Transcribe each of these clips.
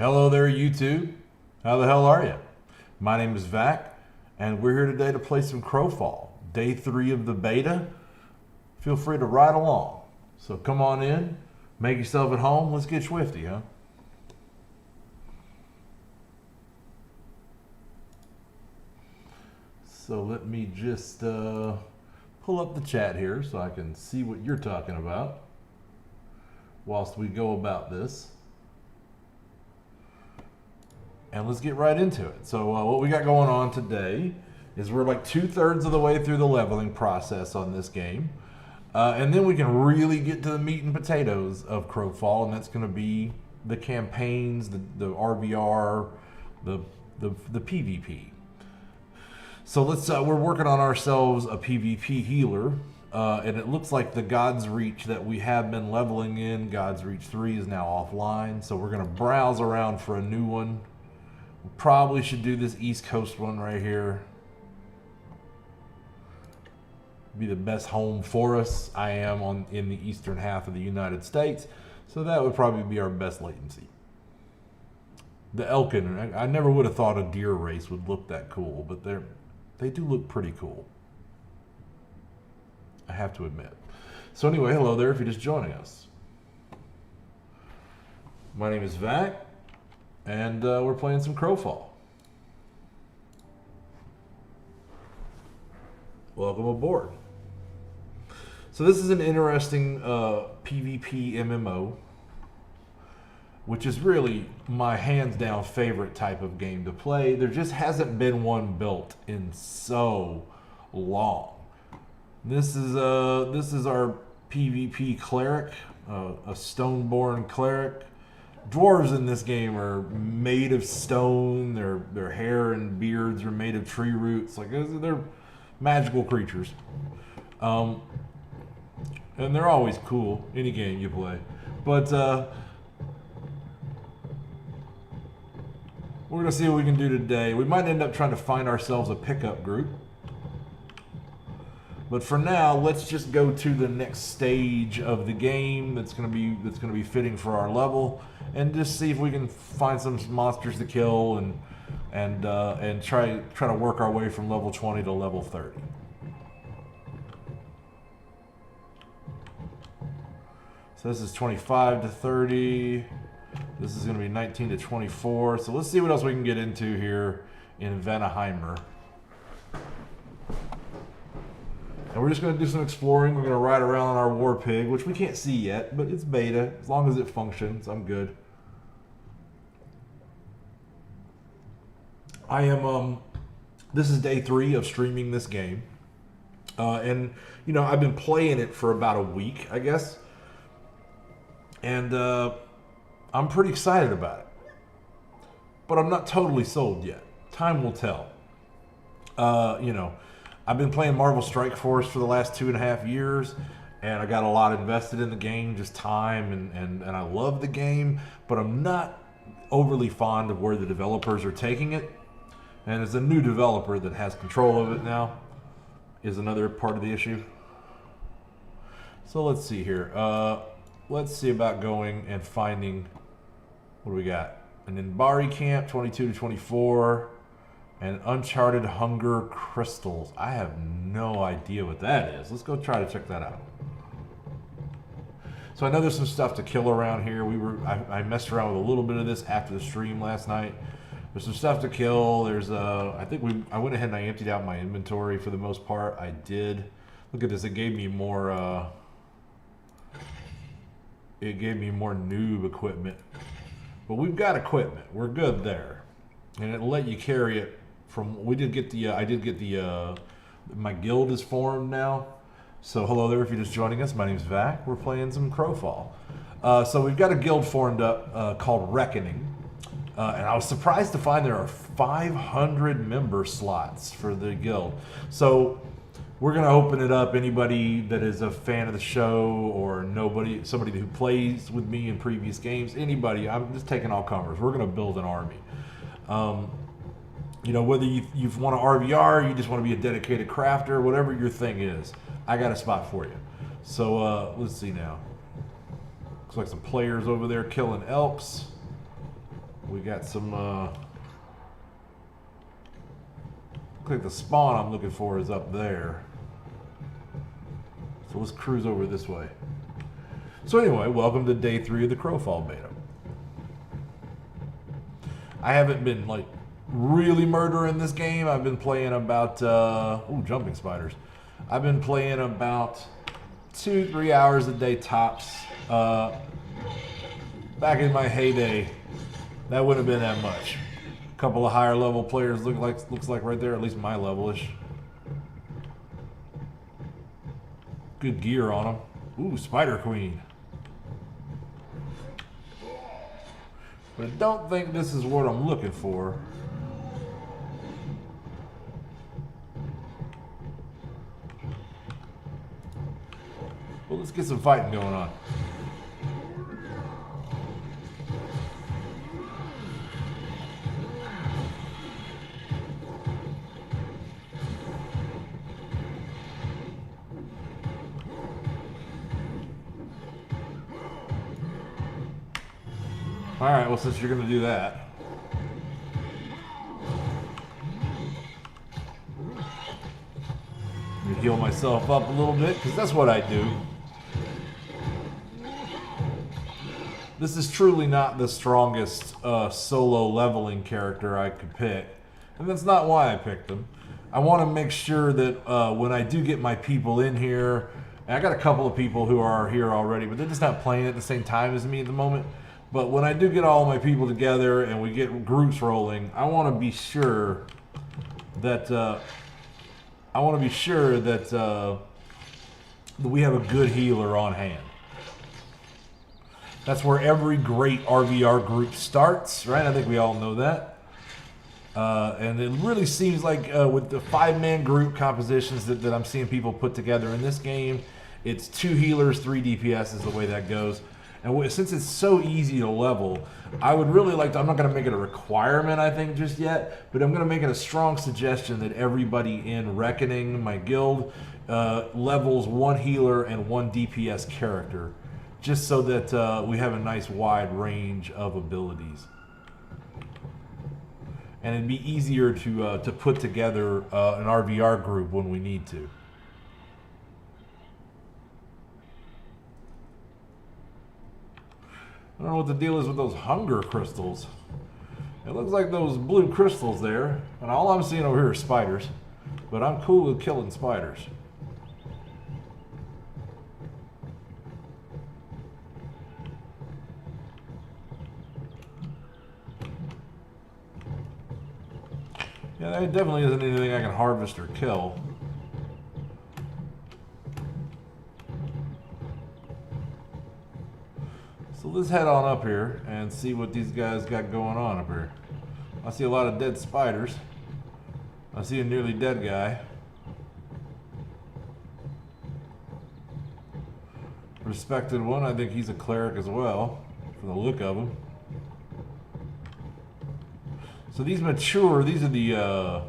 Hello there, YouTube. How the hell are you? My name is Vac, and we're here today to play some Crowfall. Day 3 of the beta. Feel free to ride along. So come on in, make yourself at home. Let's get swifty, huh? So let me just pull up the chat here so I can see what you're talking about whilst we go about this. And let's get right into it. So what we got going on today is we're like 2/3 of the way through the leveling process on this game. And then we can really get to the meat and potatoes of Crowfall, and that's going to be the campaigns, the RVR, the PvP. So we're working on ourselves a PvP healer, and it looks like the God's Reach that we have been leveling in, God's Reach 3, is now offline. So we're going to browse around for a new one. We probably should do this East Coast one right here. Be the best home for us. I am in the eastern half of the United States, so that would probably be our best latency. The Elkin, I never would have thought a deer race would look that cool, but they do look pretty cool, I have to admit. So anyway, hello there if you're just joining us. My name is Vac, and we're playing some Crowfall. Welcome aboard. So this is an interesting PvP MMO, which is really my hands down favorite type of game to play. There just hasn't been one built in so long. This is our PvP cleric, a stoneborn cleric. Dwarves in this game are made of stone. Their hair and beards are made of tree roots. Like they're magical creatures. And they're always cool, any game you play. But we're going to see what we can do today. We might end up trying to find ourselves a pickup group. But for now, let's just go to the next stage of the game that's going to be fitting for our level, and just see if we can find some monsters to kill and try to work our way from level 20 to level 30. So this is 25 to 30. This is going to be 19 to 24. So let's see what else we can get into here in Vanaheimr. And we're just going to do some exploring. We're going to ride around on our war pig, which we can't see yet, but it's beta. As long as it functions, I'm good. I am, this is day 3 of streaming this game. And, you know, I've been playing it for about a week, I guess. And I'm pretty excited about it. But I'm not totally sold yet. Time will tell. You know, I've been playing Marvel Strike Force for the last 2.5 years, and I got a lot invested in the game, just time, and I love the game, but I'm not overly fond of where the developers are taking it. And as a new developer that has control of it now is another part of the issue. So let's see here. Let's see about going and finding, what do we got? An Inbari camp, 22 to 24, and Uncharted Hunger Crystals. I have no idea what that is. Let's go try to check that out. So I know there's some stuff to kill around here. I messed around with a little bit of this after the stream last night. There's some stuff to kill. There's I went ahead and I emptied out my inventory for the most part. I did. Look at this. It gave me more. It gave me more noob equipment, but we've got equipment. We're good there, and it'll let you carry it from. We did get the. I did get the. My guild is formed now. So hello there if you're just joining us. My name's Vac. We're playing some Crowfall. So we've got a guild formed up called Reckoning. And I was surprised to find there are 500 member slots for the guild. So we're going to open it up. Anybody that is a fan of the show or somebody who plays with me in previous games, anybody, I'm just taking all comers. We're going to build an army. You know, whether you want to RVR, you just want to be a dedicated crafter, whatever your thing is, I got a spot for you. So let's see now. Looks like some players over there killing elks. We got some, looks like the spawn I'm looking for is up there. So let's cruise over this way. So anyway, welcome to day 3 of the Crowfall Beta. I haven't been like really murdering this game. I've been playing about, jumping spiders. I've been playing about 2-3 hours a day tops. Back in my heyday, that wouldn't have been that much. A couple of higher level players looks like right there, at least my level-ish. Good gear on them. Ooh, Spider Queen. But I don't think this is what I'm looking for. Well, let's get some fighting going on. Alright, well, since you're going to do that. Let me heal myself up a little bit, because that's what I do. This is truly not the strongest solo leveling character I could pick. And that's not why I picked him. I want to make sure that when I do get my people in here, and I got a couple of people who are here already, but they're just not playing at the same time as me at the moment. But when I do get all my people together and we get groups rolling, I want to be sure that we have a good healer on hand. That's where every great RVR group starts, right? I think we all know that. And it really seems like with the 5-man group compositions that I'm seeing people put together in this game, it's 2 healers, 3 DPS is the way that goes. And since it's so easy to level, I would really like to, I'm not going to make it a requirement, I think, just yet, but I'm going to make it a strong suggestion that everybody in Reckoning, my guild, levels 1 healer and 1 DPS character, just so that we have a nice wide range of abilities. And it'd be easier to put together an RVR group when we need to. I don't know what the deal is with those hunger crystals. It looks like those blue crystals there, and all I'm seeing over here are spiders. But I'm cool with killing spiders. Yeah, that definitely isn't anything I can harvest or kill. So let's head on up here and see what these guys got going on up here. I see a lot of dead spiders. I see a nearly dead guy. Respected one, I think he's a cleric as well, from the look of him. So these mature, these are the,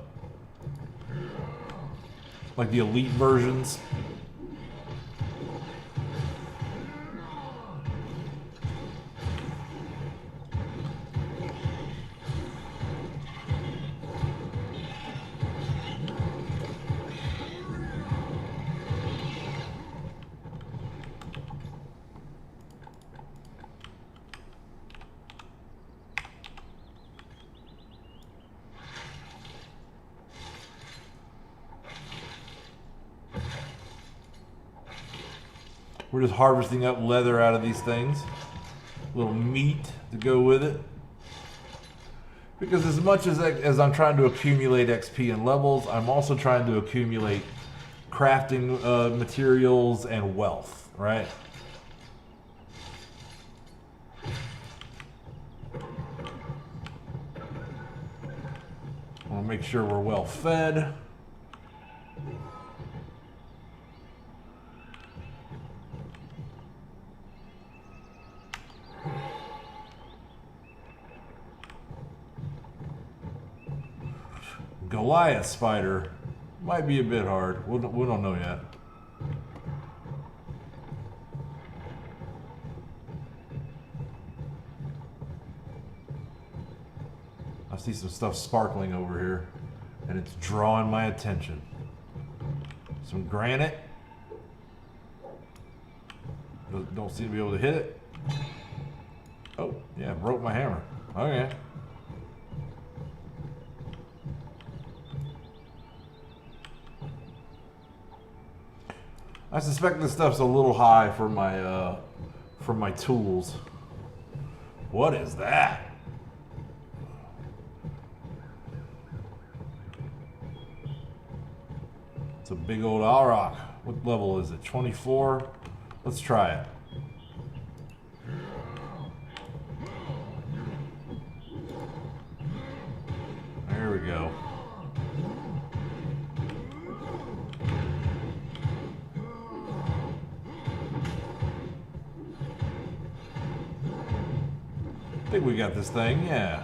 like the elite versions. We're just harvesting up leather out of these things. A little meat to go with it. Because as much as I'm trying to accumulate XP and levels, I'm also trying to accumulate crafting materials and wealth, right? I want to make sure we're well fed. Goliath spider might be a bit hard. We don't know yet. see some stuff sparkling over here, and it's drawing my attention. Some granite. Don't seem to be able to hit it. Oh, yeah, broke my hammer. Okay. I suspect this stuff's a little high for my tools. What is that? It's a big old Auroch. What level is it? 24? Let's try it. There we go. I think we got this thing, yeah.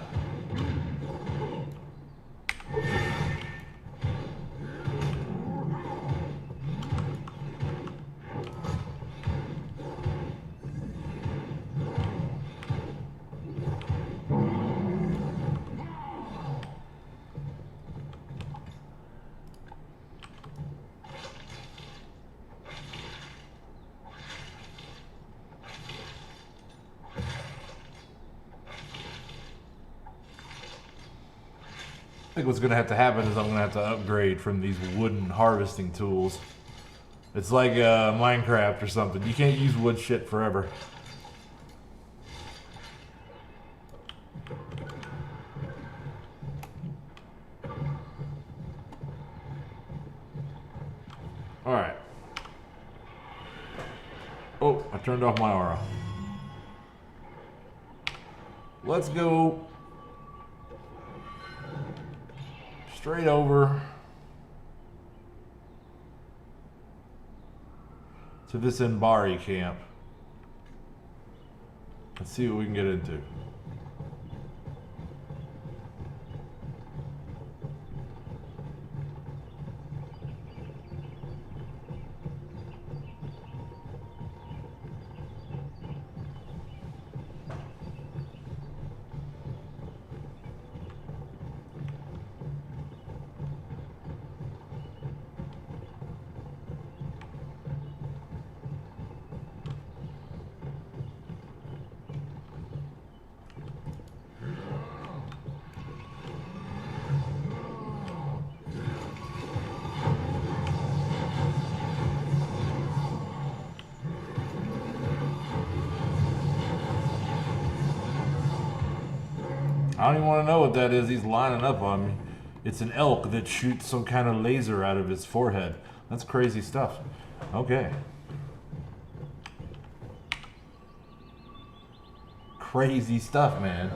I think what's going to have to happen is I'm going to have to upgrade from these wooden harvesting tools. It's like Minecraft or something. You can't use wood shit forever. Alright. Oh, I turned off my aura. Let's go straight over to this Mbari camp. Let's see what we can get into. I don't even want to know what that is. He's lining up on me. It's an elk that shoots some kind of laser out of his forehead. That's crazy stuff. Okay. Crazy stuff, man.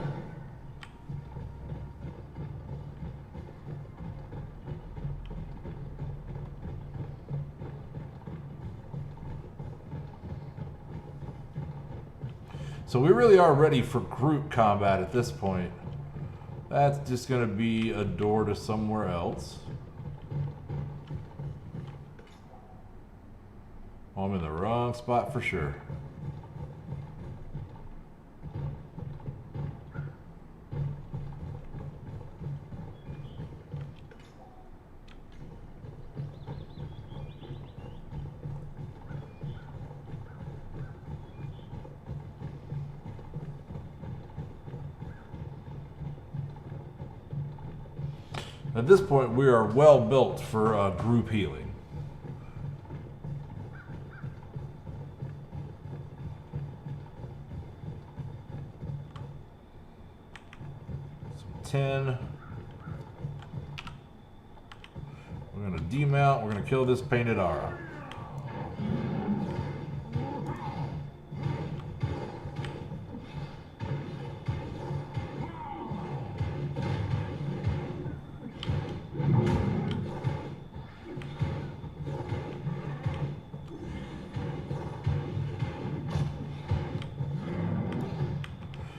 So we really are ready for group combat at this point. That's just going to be a door to somewhere else. Oh, I'm in the wrong spot for sure. At this point, we are well built for group healing. Some 10. We're going to demount. We're going to kill this painted aura.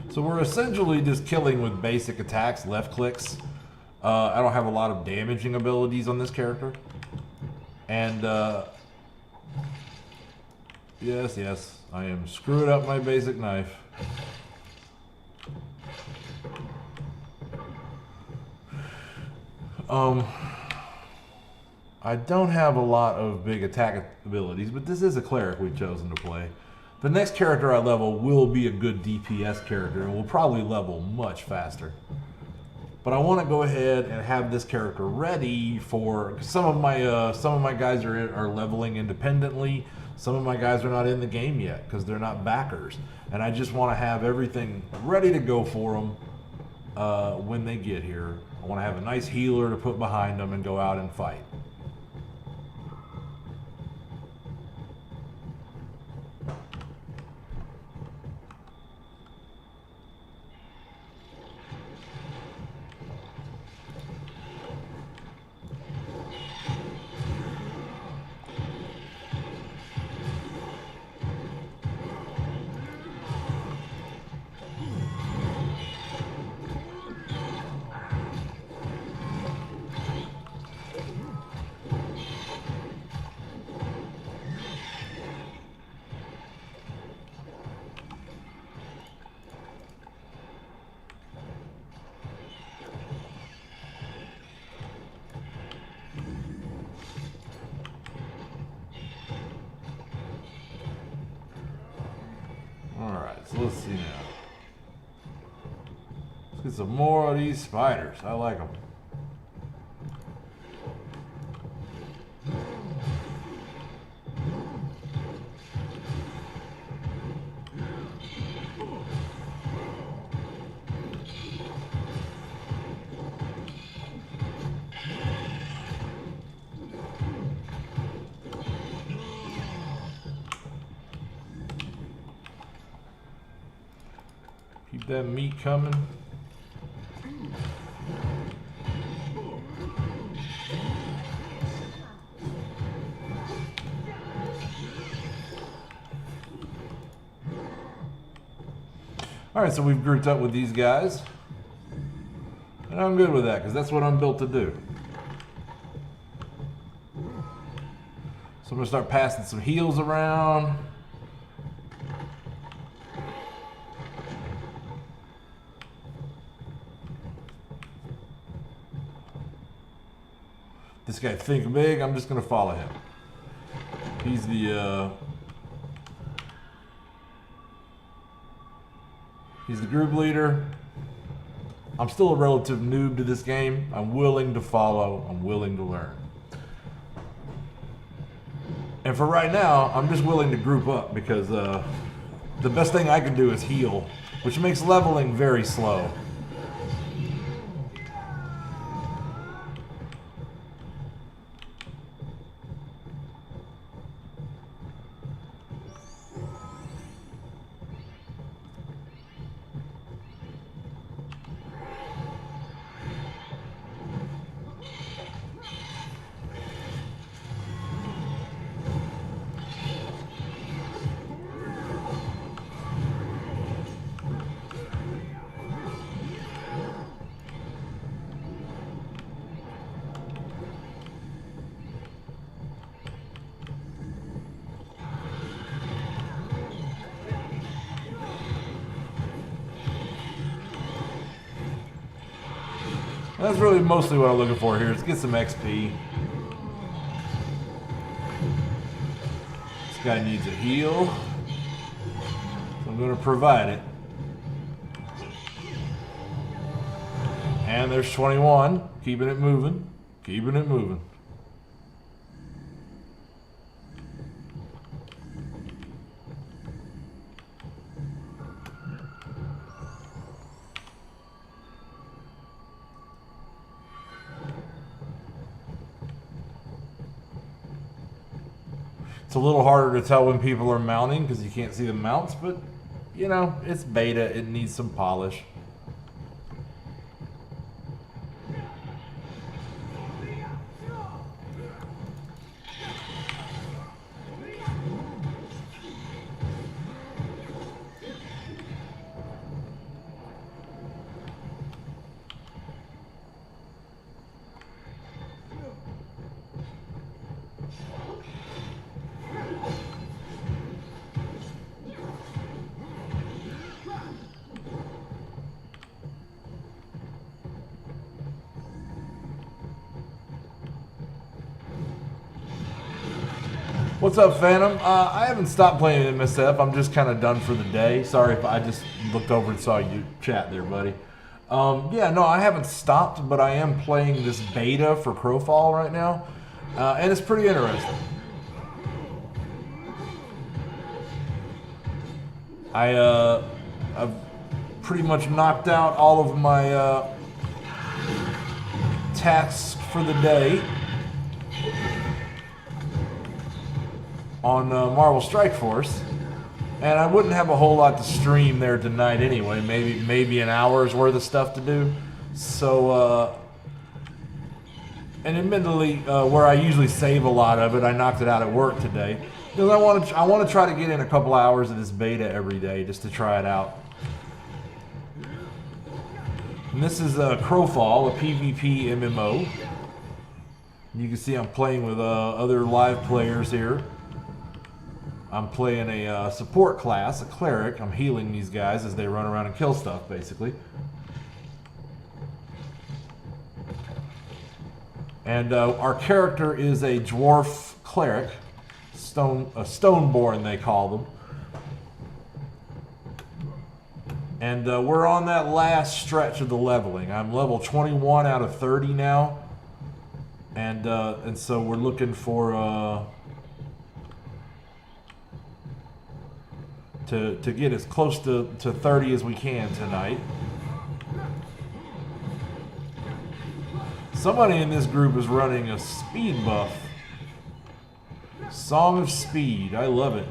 So we're essentially just killing with basic attacks, left clicks. I don't have a lot of damaging abilities on this character. And, yes, I am screwing up my basic knife. I don't have a lot of big attack abilities, but this is a cleric we've chosen to play. The next character I level will be a good DPS character and will probably level much faster. But I want to go ahead and have this character ready for, cause some of my guys are leveling independently. Some of my guys are not in the game yet because they're not backers, and I just want to have everything ready to go for them when they get here. I want to have a nice healer to put behind them and go out and fight. Alright, so let's see now. Let's get some more of these spiders. I like them. Keep that meat coming. Alright, so we've grouped up with these guys. And I'm good with that, because that's what I'm built to do. So I'm going to start passing some heals around. This guy Think Big, I'm just going to follow him. He's the group leader. I'm still a relative noob to this game. I'm willing to follow. I'm willing to learn. And for right now, I'm just willing to group up because the best thing I can do is heal, which makes leveling very slow. That's really mostly what I'm looking for here, is get some XP. This guy needs a heal, so I'm going to provide it. And there's 21, keeping it moving, keeping it moving. It's a little harder to tell when people are mounting because you can't see the mounts, but you know, it's beta, it needs some polish. What's up, Phantom? I haven't stopped playing MSF. I'm just kind of done for the day. Sorry if I just looked over and saw you chat there, buddy. Yeah, no, I haven't stopped, but I am playing this beta for Crowfall right now, and it's pretty interesting. I've pretty much knocked out all of my tasks for the day on Marvel Strike Force, and I wouldn't have a whole lot to stream there tonight anyway. Maybe an hour's worth of stuff to do. So, and admittedly, where I usually save a lot of it, I knocked it out at work today because I want to try to get in a couple hours of this beta every day just to try it out. And this is Crowfall, a PvP MMO. You can see I'm playing with other live players here. I'm playing a support class, a cleric. I'm healing these guys as they run around and kill stuff, basically. And our character is a dwarf cleric, a stoneborn they call them. And we're on that last stretch of the leveling. I'm level 21 out of 30 now, and so we're looking for to get as close to 30 as we can tonight. Somebody in this group is running a speed buff. Song of Speed. I love it.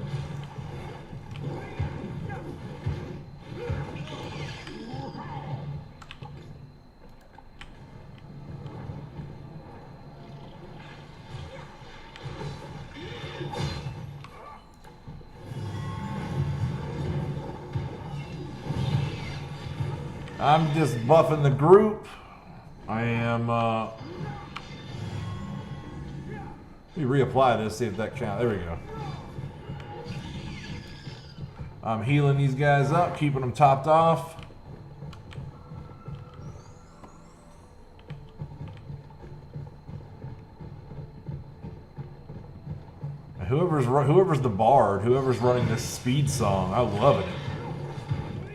I'm just buffing the group. I am, let me reapply this, see if that counts. There we go. I'm healing these guys up, keeping them topped off. And whoever's the bard, whoever's running this speed song, I'm loving it.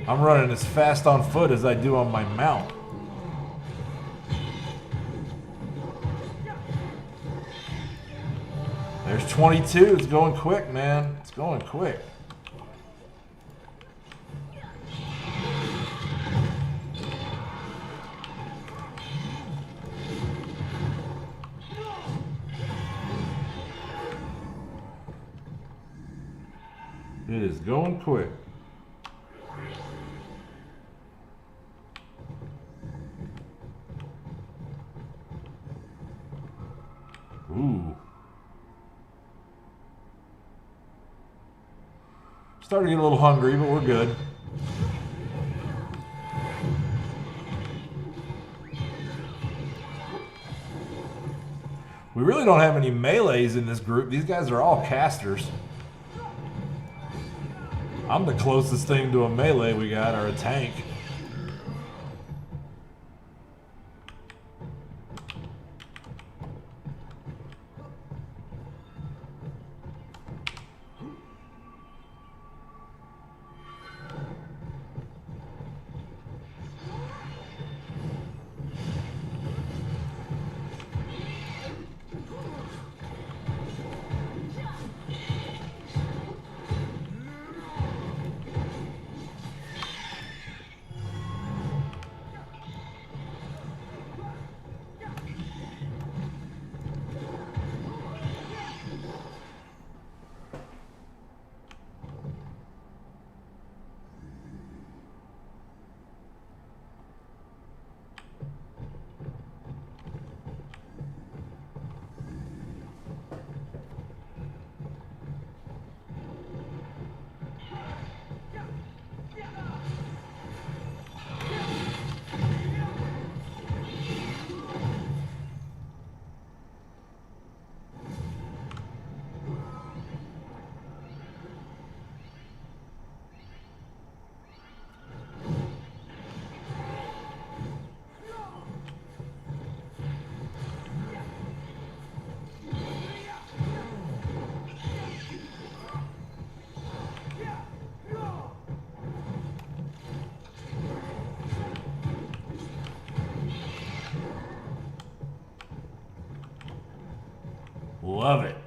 I'm running as fast on foot as I do on my mount. There's 22. It's going quick, man. It's going quick. It is going quick. Ooh. Starting to get a little hungry, but we're good. We really don't have any melees in this group. These guys are all casters. I'm the closest thing to a melee we got, or a tank. Love it.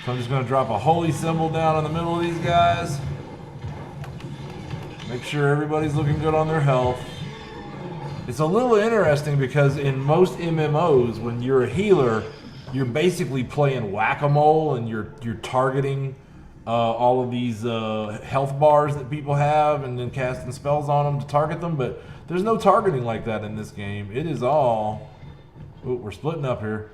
So I'm just going to drop a holy symbol down in the middle of these guys. Make sure everybody's looking good on their health. It's a little interesting because in most MMOs, when you're a healer, you're basically playing whack-a-mole and you're targeting all of these health bars that people have and then casting spells on them to target them. But there's no targeting like that in this game. It is all... Ooh, we're splitting up here.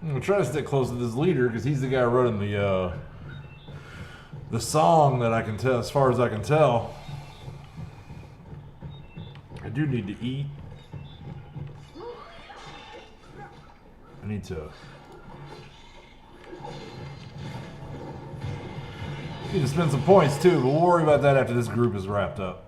I'm trying to stick close to this leader because he's the guy running the song that I can tell, as far as I can tell. I do need to eat. I need to spend some points too, but we'll worry about that after this group is wrapped up.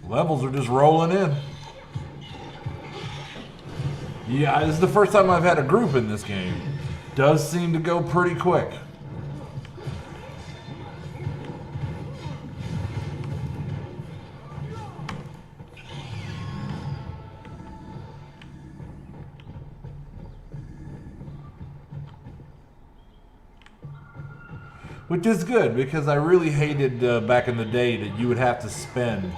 Levels are just rolling in. Yeah, this is the first time I've had a group in this game. Does seem to go pretty quick. Which is good, because I really hated back in the day that you would have to spend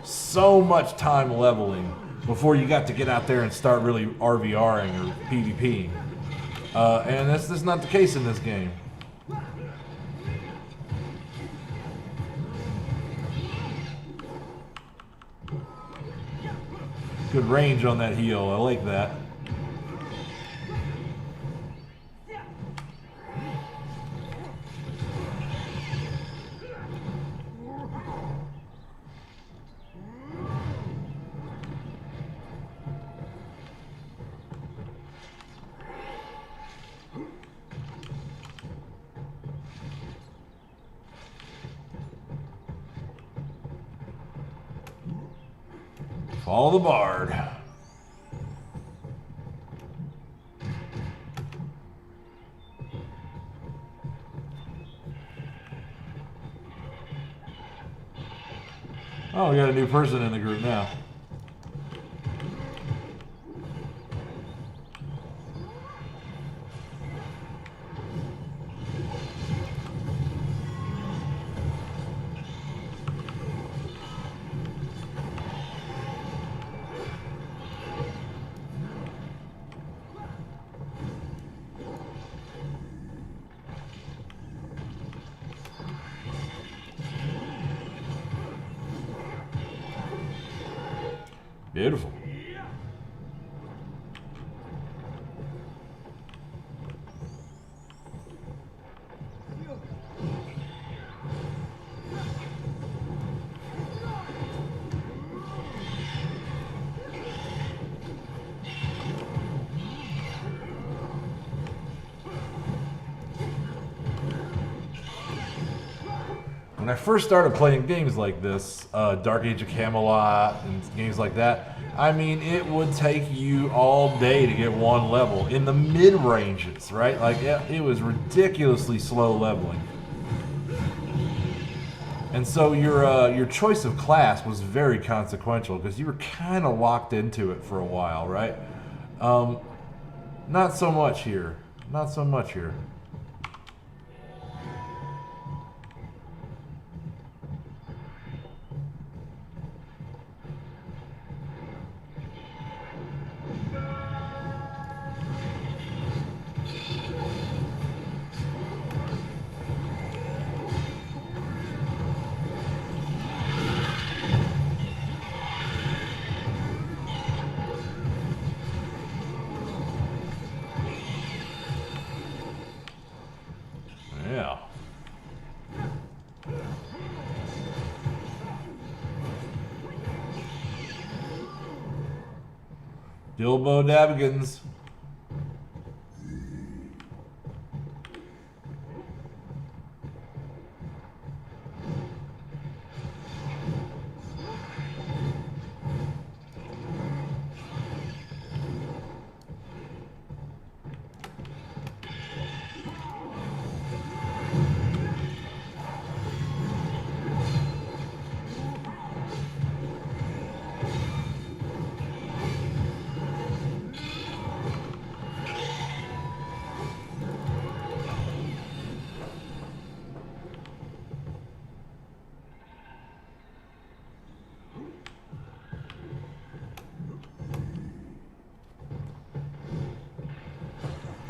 so much time leveling before you got to get out there and start really RVRing or PvPing. And that's just not the case in this game. Good range on that heal, I like that. Follow the bard. Oh, we got a new person in the group now. Beautiful. when I first started playing games like this, Dark Age of Camelot and games like that, I mean, it would take you all day to get one level in the mid-ranges, right? Like, it was ridiculously slow leveling. And so your choice of class was very consequential because you were kind of locked into it for a while, right? Not so much here. Not so much here. Yeah. Dilbo Dabbigans.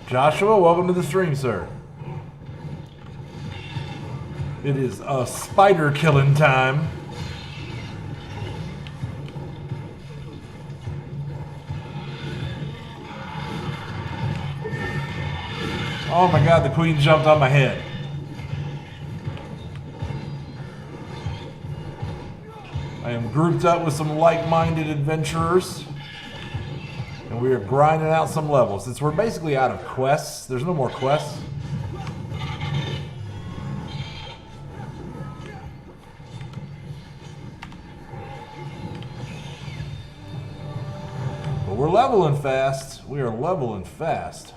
Joshua, welcome to the stream, sir. It is spider killing time. Oh my god, the queen jumped on my head. I am grouped up with some like-minded adventurers. And we are grinding out some levels. Since we're basically out of quests, there's no more quests. But we're leveling fast. We are leveling fast.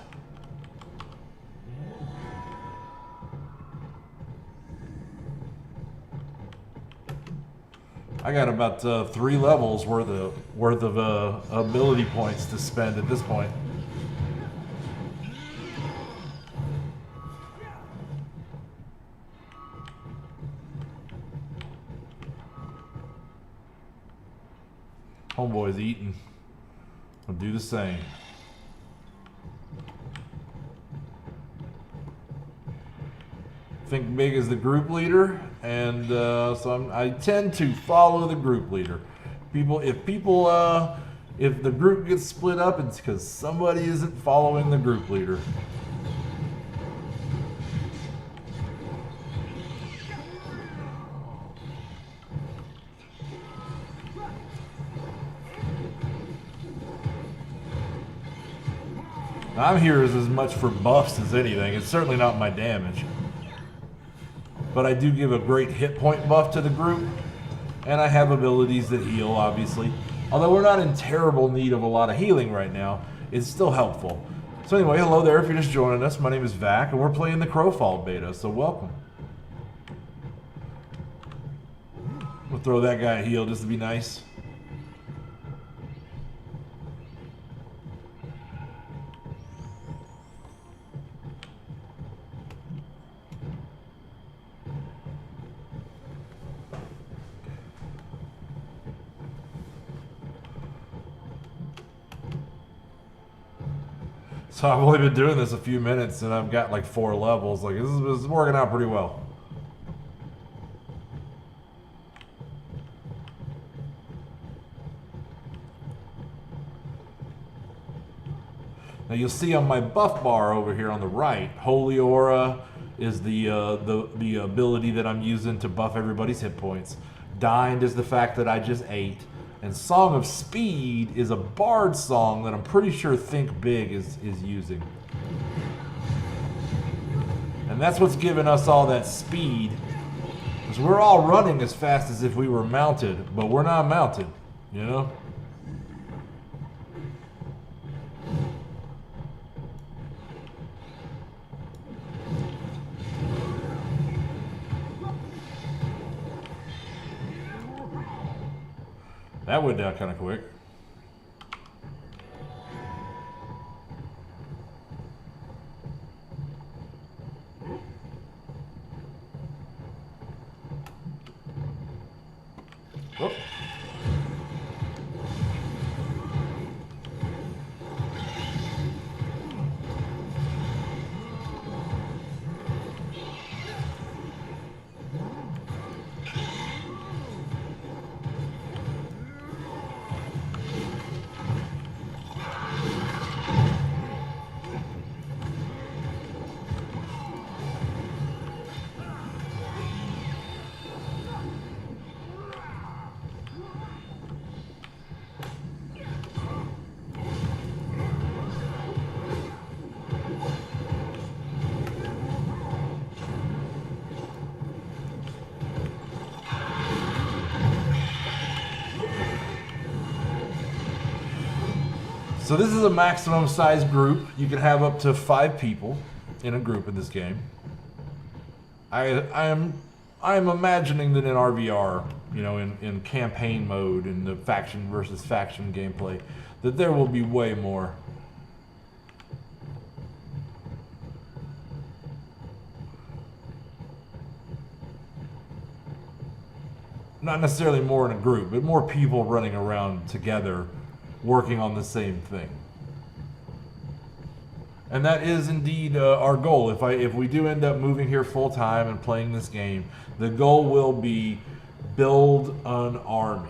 I got about 3 levels worth of ability points to spend at this point. Homeboy's eating. I'll do the same. Think big as the group leader, and so I tend to follow the group leader. If the group gets split up, it's because somebody isn't following the group leader. I'm here as much for buffs as anything. It's certainly not my damage. But I do give a great hit point buff to the group, and I have abilities that heal, obviously. Although we're not in terrible need of a lot of healing right now, it's still helpful. So anyway, hello there if you're just joining us. My name is Vac, and we're playing the Crowfall Beta, so welcome. We'll throw that guy a heal just to be nice. So I've only been doing this a few minutes and I've got like 4 levels. Like this is working out pretty well. Now you'll see on my buff bar over here on the right, Holy Aura is the ability that I'm using to buff everybody's hit points. Dined is the fact that I just ate. And Song of Speed is a bard song that I'm pretty sure Think Big is using. And that's what's giving us all that speed Because we're all running as fast as if we were mounted, but we're not mounted, you know? That went down kind of quick. Oh. So this is a maximum size group. You can have up to 5 people in a group in this game. I am imagining that in RVR, you know, in campaign mode, in the faction versus faction gameplay, that there will be way more. Not necessarily more in a group, but more people running around together, working on the same thing. And that is indeed our goal. If we do end up moving here full time and playing this game, the goal will be build an army.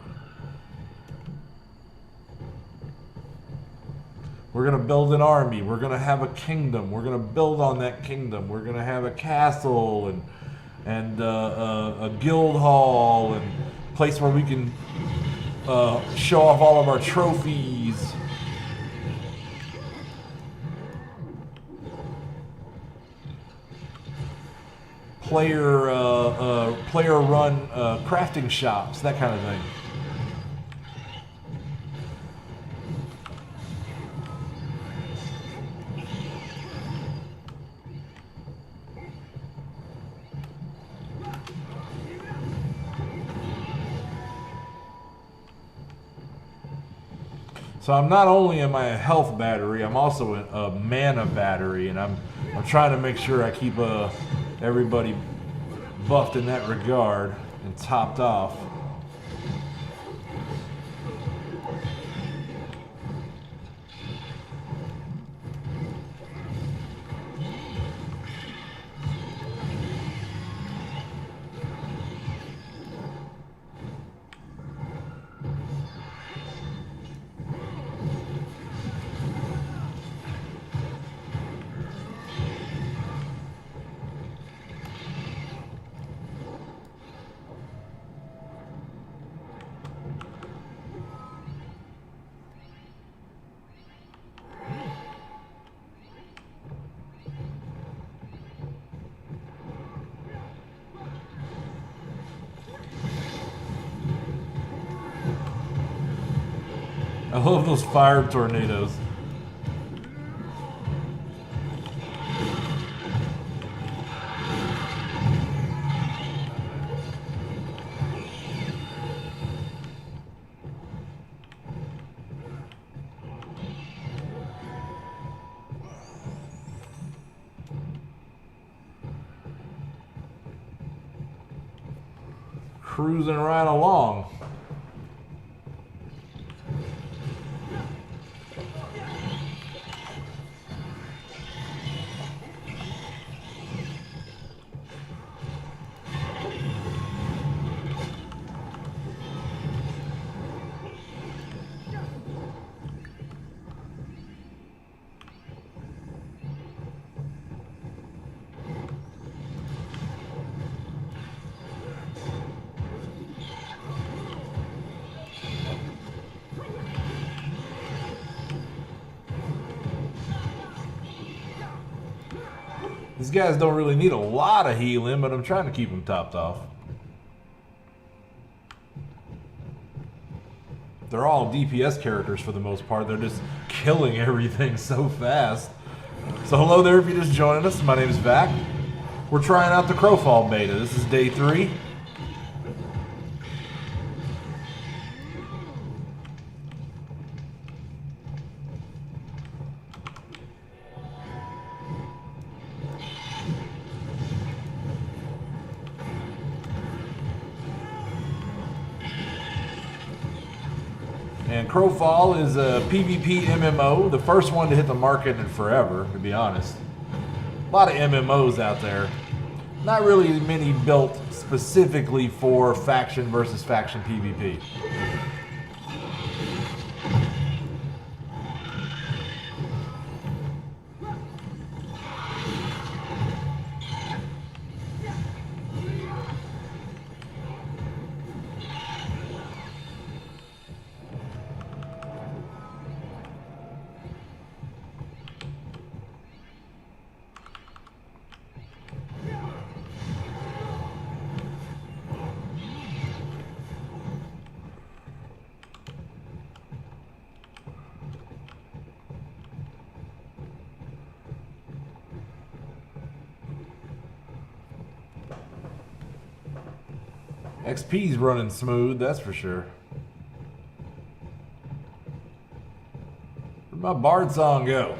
We're going to build an army. We're going to have a kingdom. We're going to build on that kingdom. We're going to have a castle and a guild hall and a place where we can show off all of our trophies. Player run crafting shops, that kind of thing. So I'm not only am I a health battery, I'm also a mana battery, and I'm trying to make sure I keep everybody buffed in that regard and topped off. I love those fire tornadoes. Cruising right along. These guys don't really need a lot of healing, but I'm trying to keep them topped off. they're all DPS characters for the most part. They're just killing everything so fast. So hello there if you're just joining us. My name is Vac. We're trying out the Crowfall Beta. This is day 3. And Crowfall is a PvP MMO, the first one to hit the market in forever, to be honest. A lot of MMOs out there. Not really many built specifically for faction versus faction PvP. XP's running smooth, that's for sure. Where'd my Bard song go?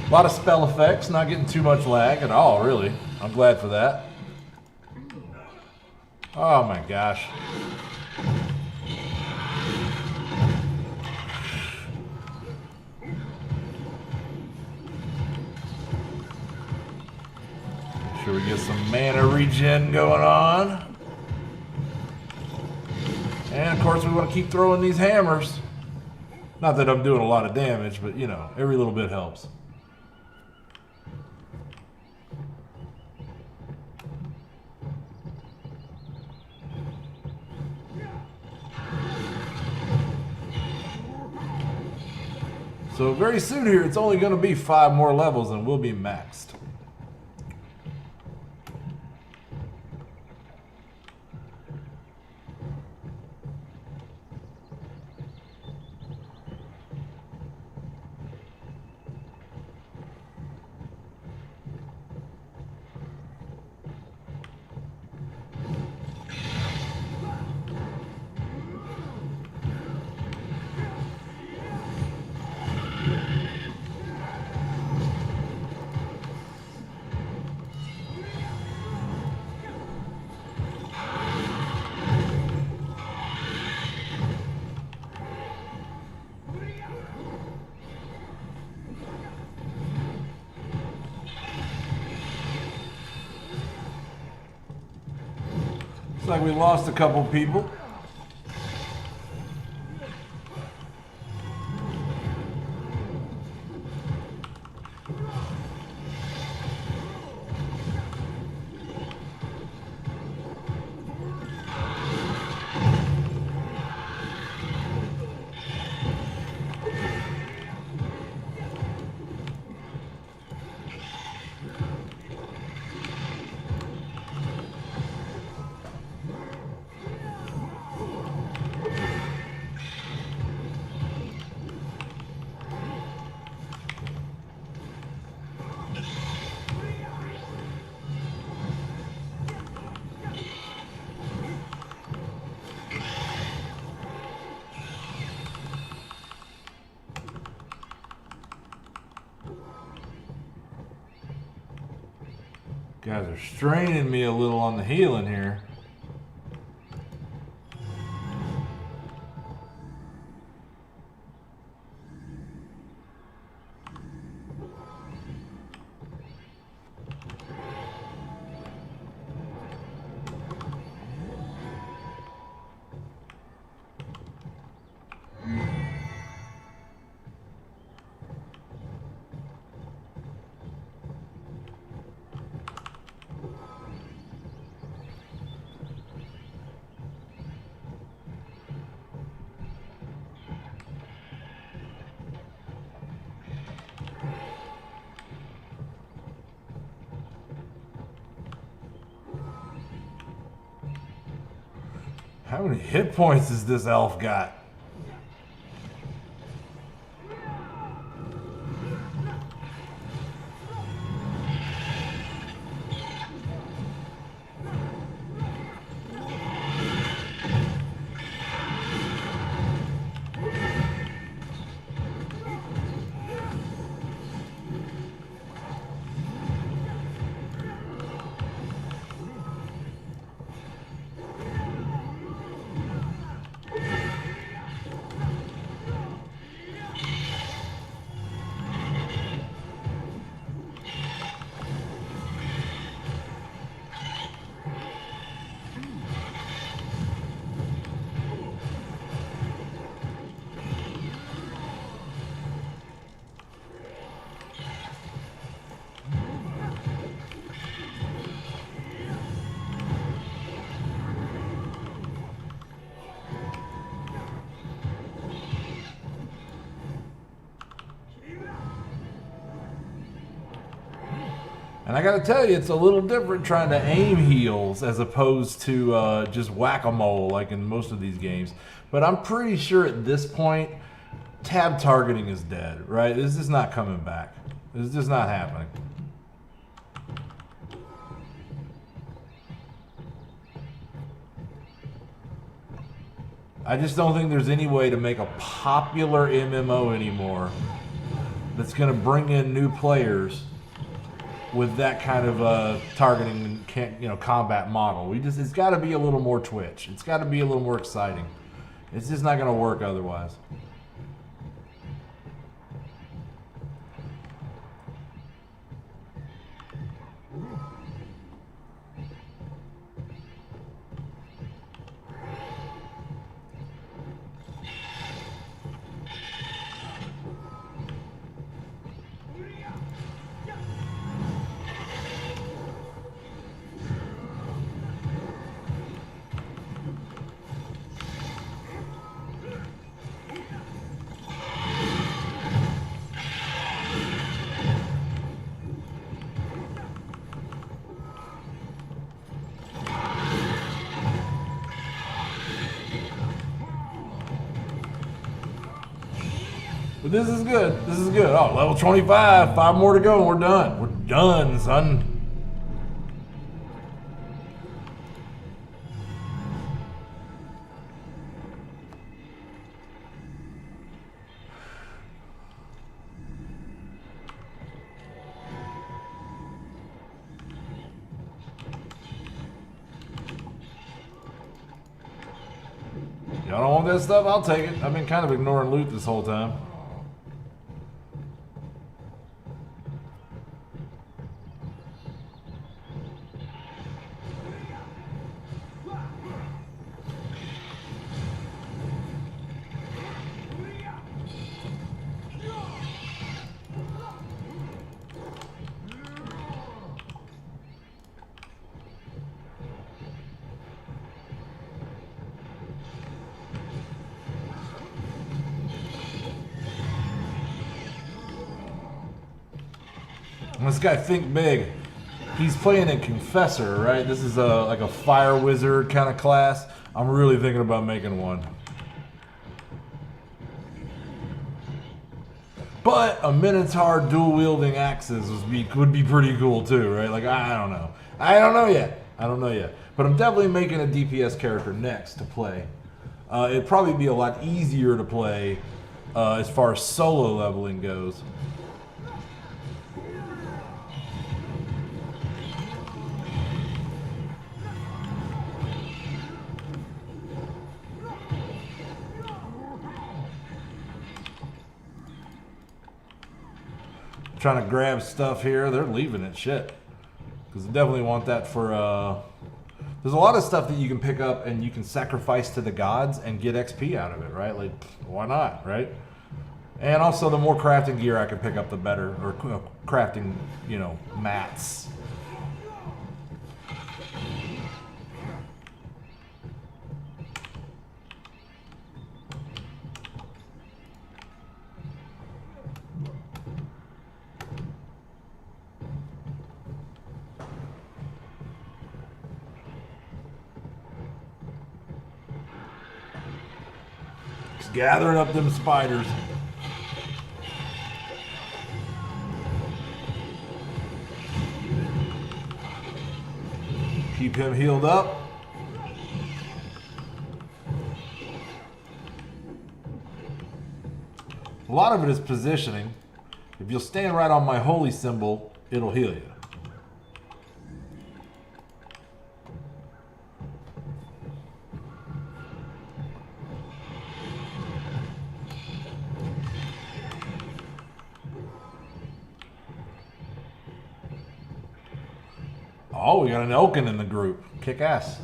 A lot of spell effects, not getting too much lag at all, really. I'm glad for that. Oh my gosh. Make sure we get some mana regen going on. And of course we want to keep throwing these hammers. Not that I'm doing a lot of damage, but you know, every little bit helps. So very soon here, it's only going to be 5 more levels and we'll be maxed. Looks like we lost a couple people. Guys are straining me a little on the healing here. How many hit points has this elf got? And I gotta tell you, it's a little different trying to aim heals as opposed to just whack-a-mole like in most of these games. But I'm pretty sure at this point, tab targeting is dead, right? This is not coming back. This is just not happening. I just don't think there's any way to make a popular MMO anymore that's gonna bring in new players with that kind of targeting and, you know, combat model. It's got to be a little more Twitch. It's got to be a little more exciting. It's just not going to work otherwise. But this is good. This is good. Oh, level 25. 5 more to go and we're done. We're done, son. Y'all don't want that stuff? I'll take it. I've been kind of ignoring loot this whole time. This guy Think Big, he's playing a Confessor, right? This is like a fire wizard kind of class. I'm really thinking about making one. But a Minotaur dual-wielding axes would be pretty cool too, right? Like, I don't know. I don't know yet. But I'm definitely making a DPS character next to play. It'd probably be a lot easier to play as far as solo leveling goes. trying to grab stuff here. They're leaving it. Shit. Because I definitely want that for... There's a lot of stuff that you can pick up and you can sacrifice to the gods and get XP out of it, right? Like, why not, right? And also, the more crafting gear I can pick up, the better. Or crafting, you know, mats. Just gathering up them spiders. Keep him healed up. A lot of it is positioning. If you'll stand right on my holy symbol, it'll heal you. Oh, we got an Elkin in the group. Kick ass.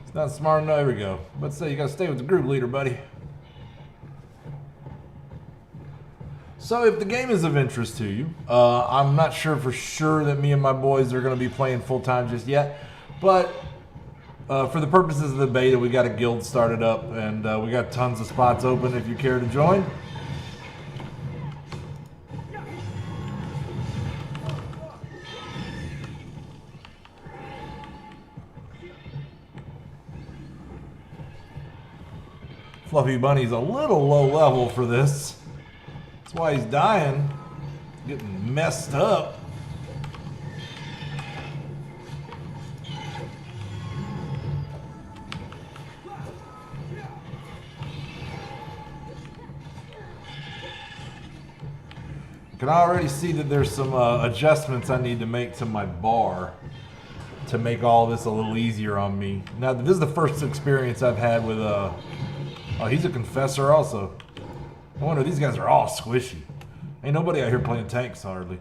It's not smart enough. There we go. Let's say you gotta stay with the group leader, buddy. So if the game is of interest to you, I'm not sure for sure that me and my boys are gonna be playing full time just yet, but for the purposes of the beta, we got a guild started up, and we got tons of spots open if you care to join. Fluffy Bunny's a little low level for this. That's why he's dying. Getting messed up. Can already see that there's some adjustments I need to make to my bar to make all this a little easier on me. Now, this is the first experience I've had with oh, he's a confessor also. I wonder, these guys are all squishy. Ain't nobody out here playing tanks hardly.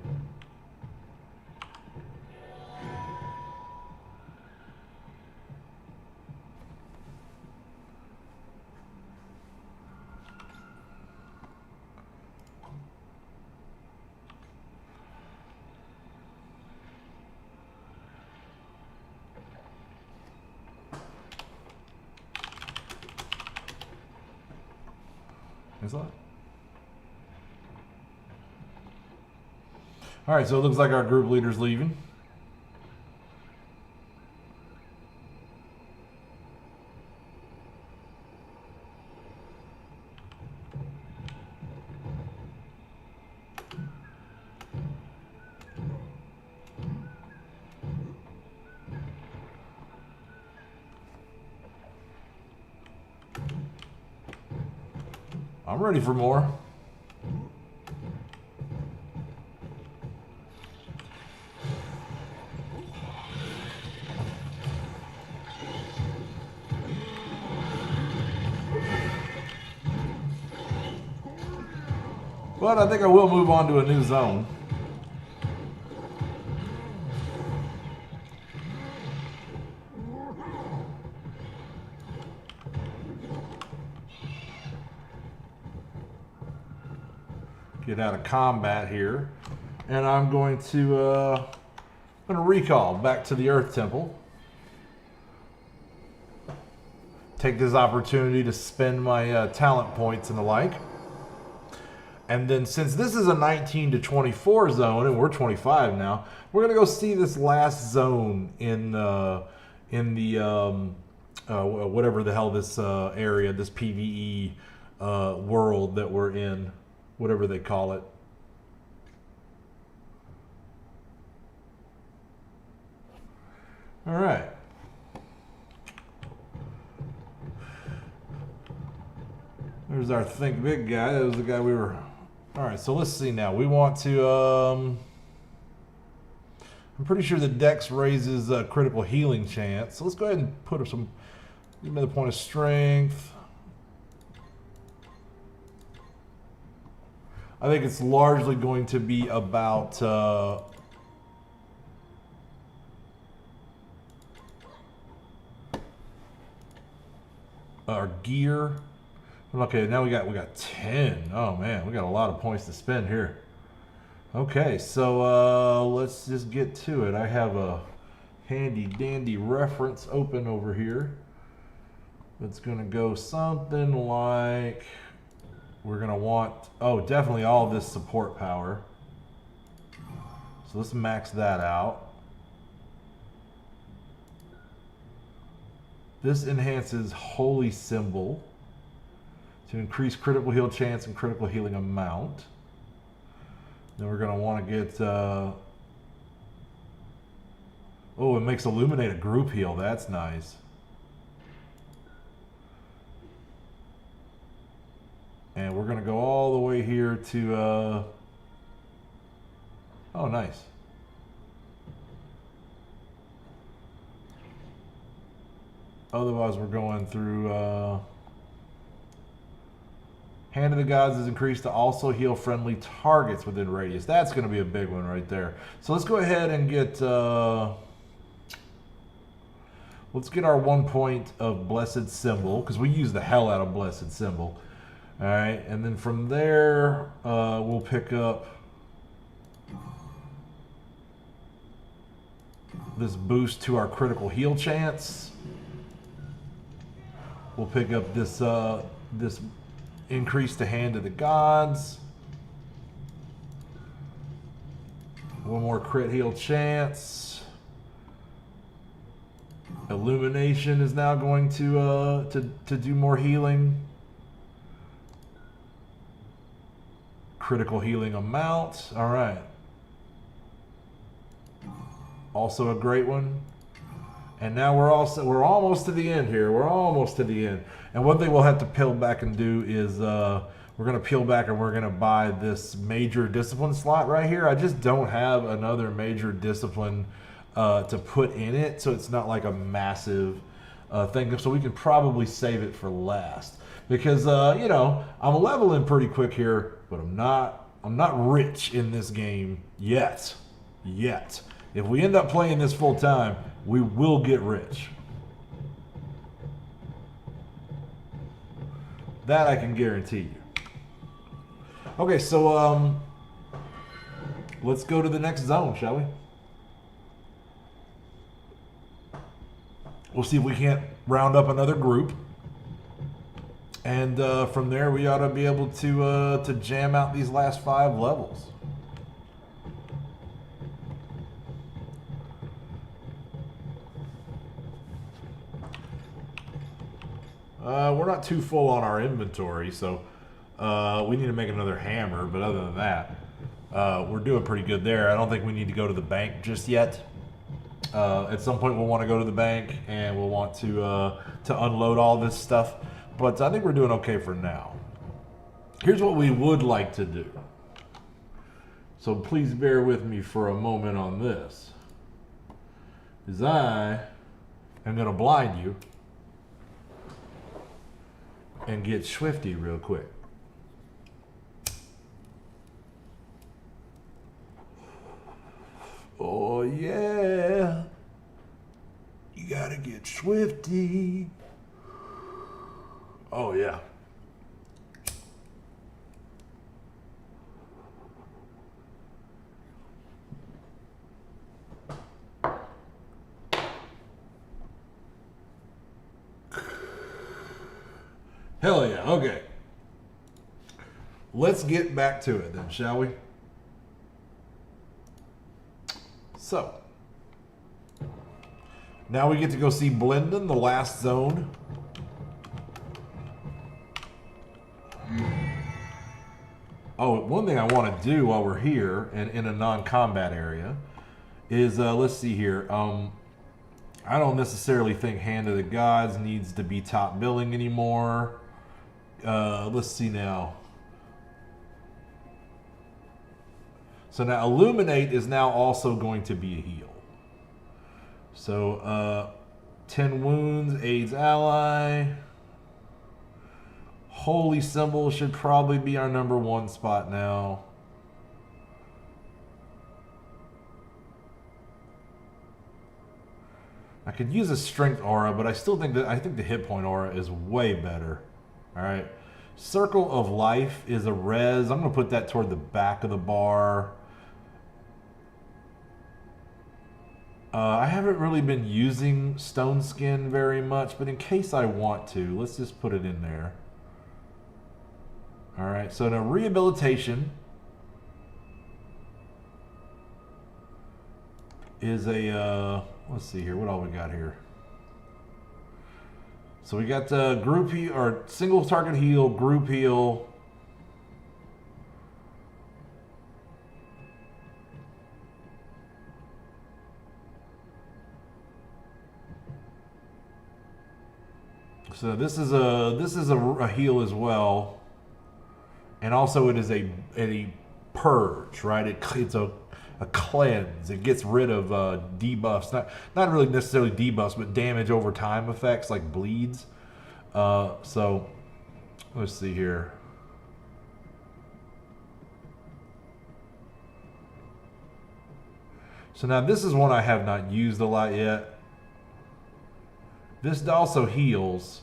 Is that? All right, so it looks like our group leader's leaving. I'm ready for more. But I think I will move on to a new zone. Get out of combat here, and I'm going to recall back to the Earth Temple. Take this opportunity to spend my talent points and the like. And then, since this is a 19 to 24 zone, and we're 25 now, we're gonna go see this last zone in the whatever the hell this area, this PvE world that we're in. Whatever they call it. All right. There's our think big guy. That was the guy we were... All right, so let's see now. We want to... I'm pretty sure the Dex raises critical healing chance. So let's go ahead and put some... Another point of strength. I think it's largely going to be about our gear. Okay, now we got 10. Oh man, we got a lot of points to spend here. Okay, so let's just get to it. I have a handy dandy reference open over here. It's gonna go something like, we're gonna want, oh, definitely all this support power. So let's max that out. This enhances Holy Symbol to increase critical heal chance and critical healing amount. Then we're gonna want to get, oh, it makes Illuminate a group heal. That's nice. And we're gonna go all the way here to, oh, nice. Otherwise, we're going through, Hand of the Gods is increased to also heal friendly targets within radius. That's going to be a big one right there. So let's go ahead and get, let's get our 1 point of Blessed Symbol, because we use the hell out of Blessed Symbol. All right, and then from there, we'll pick up this boost to our critical heal chance. We'll pick up this this increase to Hand of the Gods. One more crit heal chance. Illumination is now going to do more healing. Critical healing amount. All right. Also a great one. And now we're almost to the end here. We're almost to the end. And one thing we'll have to peel back and do is we're going to peel back and we're going to buy this major discipline slot right here. I just don't have another major discipline to put in it, so it's not like a massive thing. So we can probably save it for last because you know, I'm leveling pretty quick here, but I'm not rich in this game yet. If we end up playing this full time, we will get rich. That I can guarantee you. Okay, so let's go to the next zone, shall we? We'll see if we can't round up another group. And from there, we ought to be able to jam out these last 5 levels. We're not too full on our inventory, so we need to make another hammer. But other than that, we're doing pretty good there. I don't think we need to go to the bank just yet. At some point, we'll want to go to the bank and we'll want to unload all this stuff. But I think we're doing okay for now. Here's what we would like to do. So please bear with me for a moment on this. Is I am going to blind you and get swifty real quick. Oh yeah, you gotta get swifty. Oh yeah. Hell yeah, okay. Let's get back to it then, shall we? So, now we get to go see Blendon, the last zone. Oh, one thing I want to do while we're here and in a non-combat area is, let's see here. I don't necessarily think Hand of the Gods needs to be top billing anymore. Let's see now. So now Illuminate is now also going to be a heal. So 10 wounds, aids ally. Holy symbol should probably be our #1 spot now. I could use a strength aura, but I still think that I think the hit point aura is way better. All right. Circle of Life is a res. I'm going to put that toward the back of the bar. I haven't really been using Stone Skin very much, but in case I want to, let's just put it in there. All right, so now Rehabilitation is a, let's see here, what all we got here? So we got group heal, or single target heal, group heal. So this is a heal as well, and also it is a purge, right? It's a cleanse. It gets rid of debuffs, not really necessarily debuffs, but damage over time effects like bleeds. So let's see here. So now this is one I have not used a lot yet. This also heals.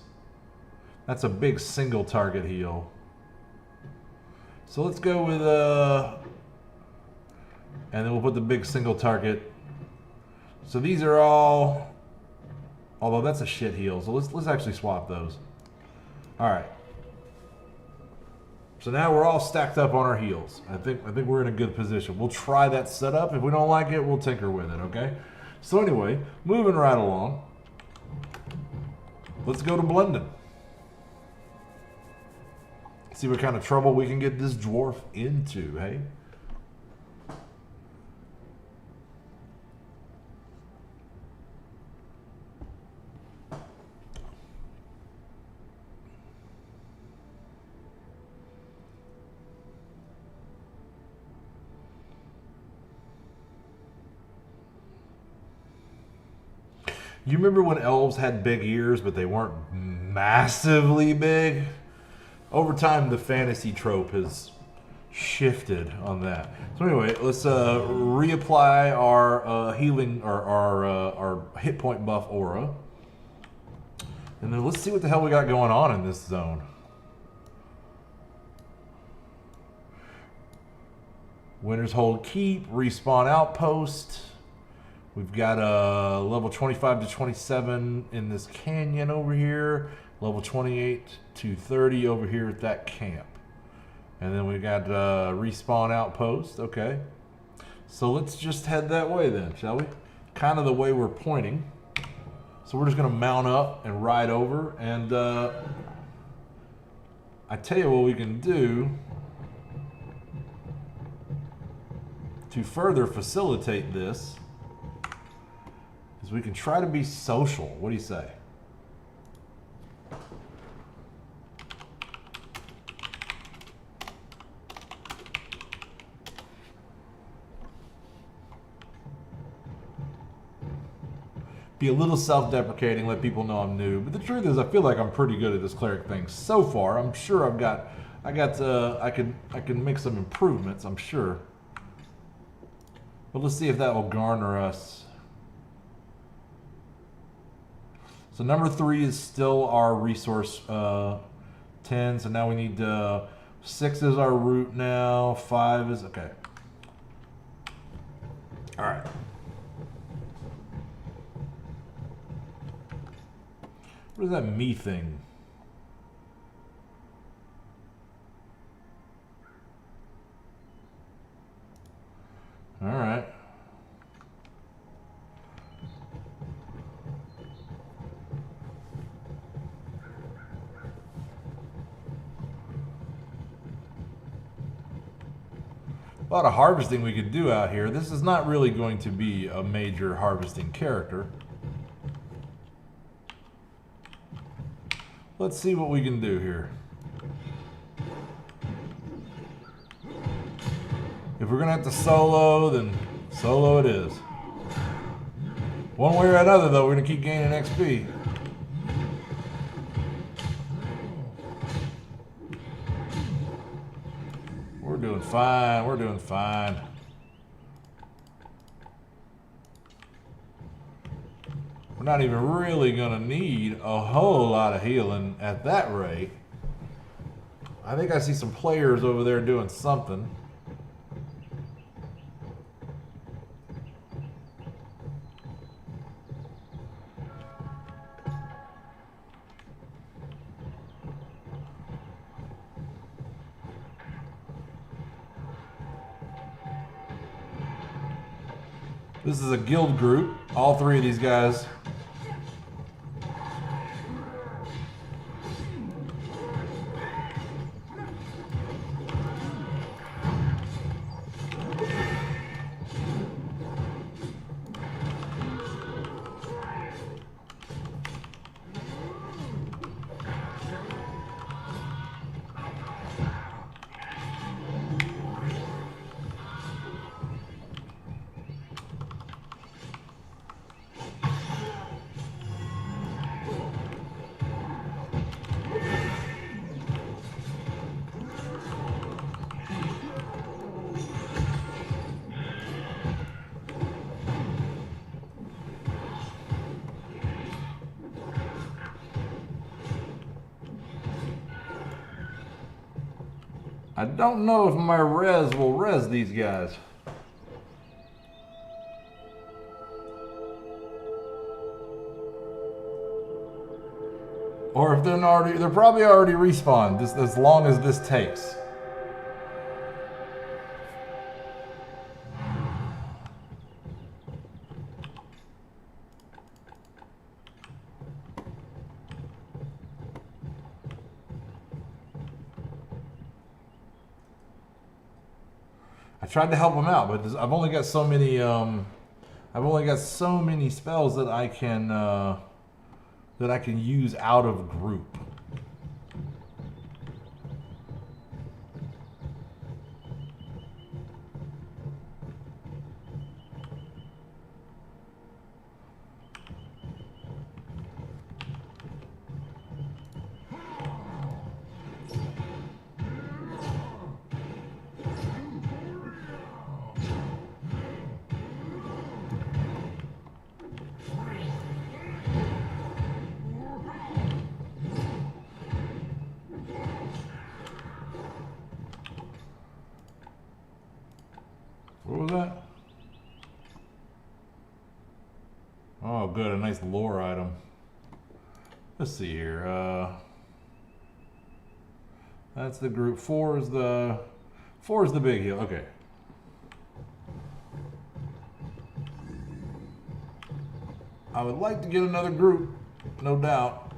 That's a big single target heal. So let's go with and then we'll put the big single target. So these are all, although that's a shit heal. So let's actually swap those. All right. So now we're all stacked up on our heals. I think we're in a good position. We'll try that setup. If we don't like it, we'll tinker with it. Okay. So anyway, moving right along. Let's go to Blendon. See what kind of trouble we can get this dwarf into, hey? You remember when elves had big ears, but they weren't massively big? Over time, the fantasy trope has shifted on that. So anyway, let's reapply our healing, or our hit point buff aura. And then let's see what the hell we got going on in this zone. Winter's Hold Keep, Respawn Outpost. We've got a level 25 to 27 in this canyon over here. Level 28 to 30 over here at that camp. And then we got Respawn Outpost. Okay. So let's just head that way then, shall we? Kind of the way we're pointing. So we're just going to mount up and ride over. And I tell you what we can do to further facilitate this is we can try to be social. What do you say? Be a little self-deprecating, let people know I'm new. But the truth is, I feel like I'm pretty good at this cleric thing so far. I'm sure I can make some improvements, I'm sure. But let's see if that will garner us. So number 3 is still our resource 10. So now we need 6 is our root now. 5 is okay. All right. What is that me thing? All right. A lot of harvesting we could do out here. This is not really going to be a major harvesting character. Let's see what we can do here. If we're gonna have to solo, then solo it is. One way or another, though, we're going to keep gaining XP. We're doing fine. We're doing fine. We're not even really going to need a whole lot of healing at that rate. I think I see some players over there doing something. This is a guild group, all three of these guys. I don't know if my res will res these guys. Or if they're probably already respawned, as long as this takes. I tried to help him out, but I've only got so many. I've only got so many spells that I can use out of group. What was that? Oh, good, a nice lore item. Let's see here. That's the group. Four is the big heal. Okay. I would like to get another group, no doubt.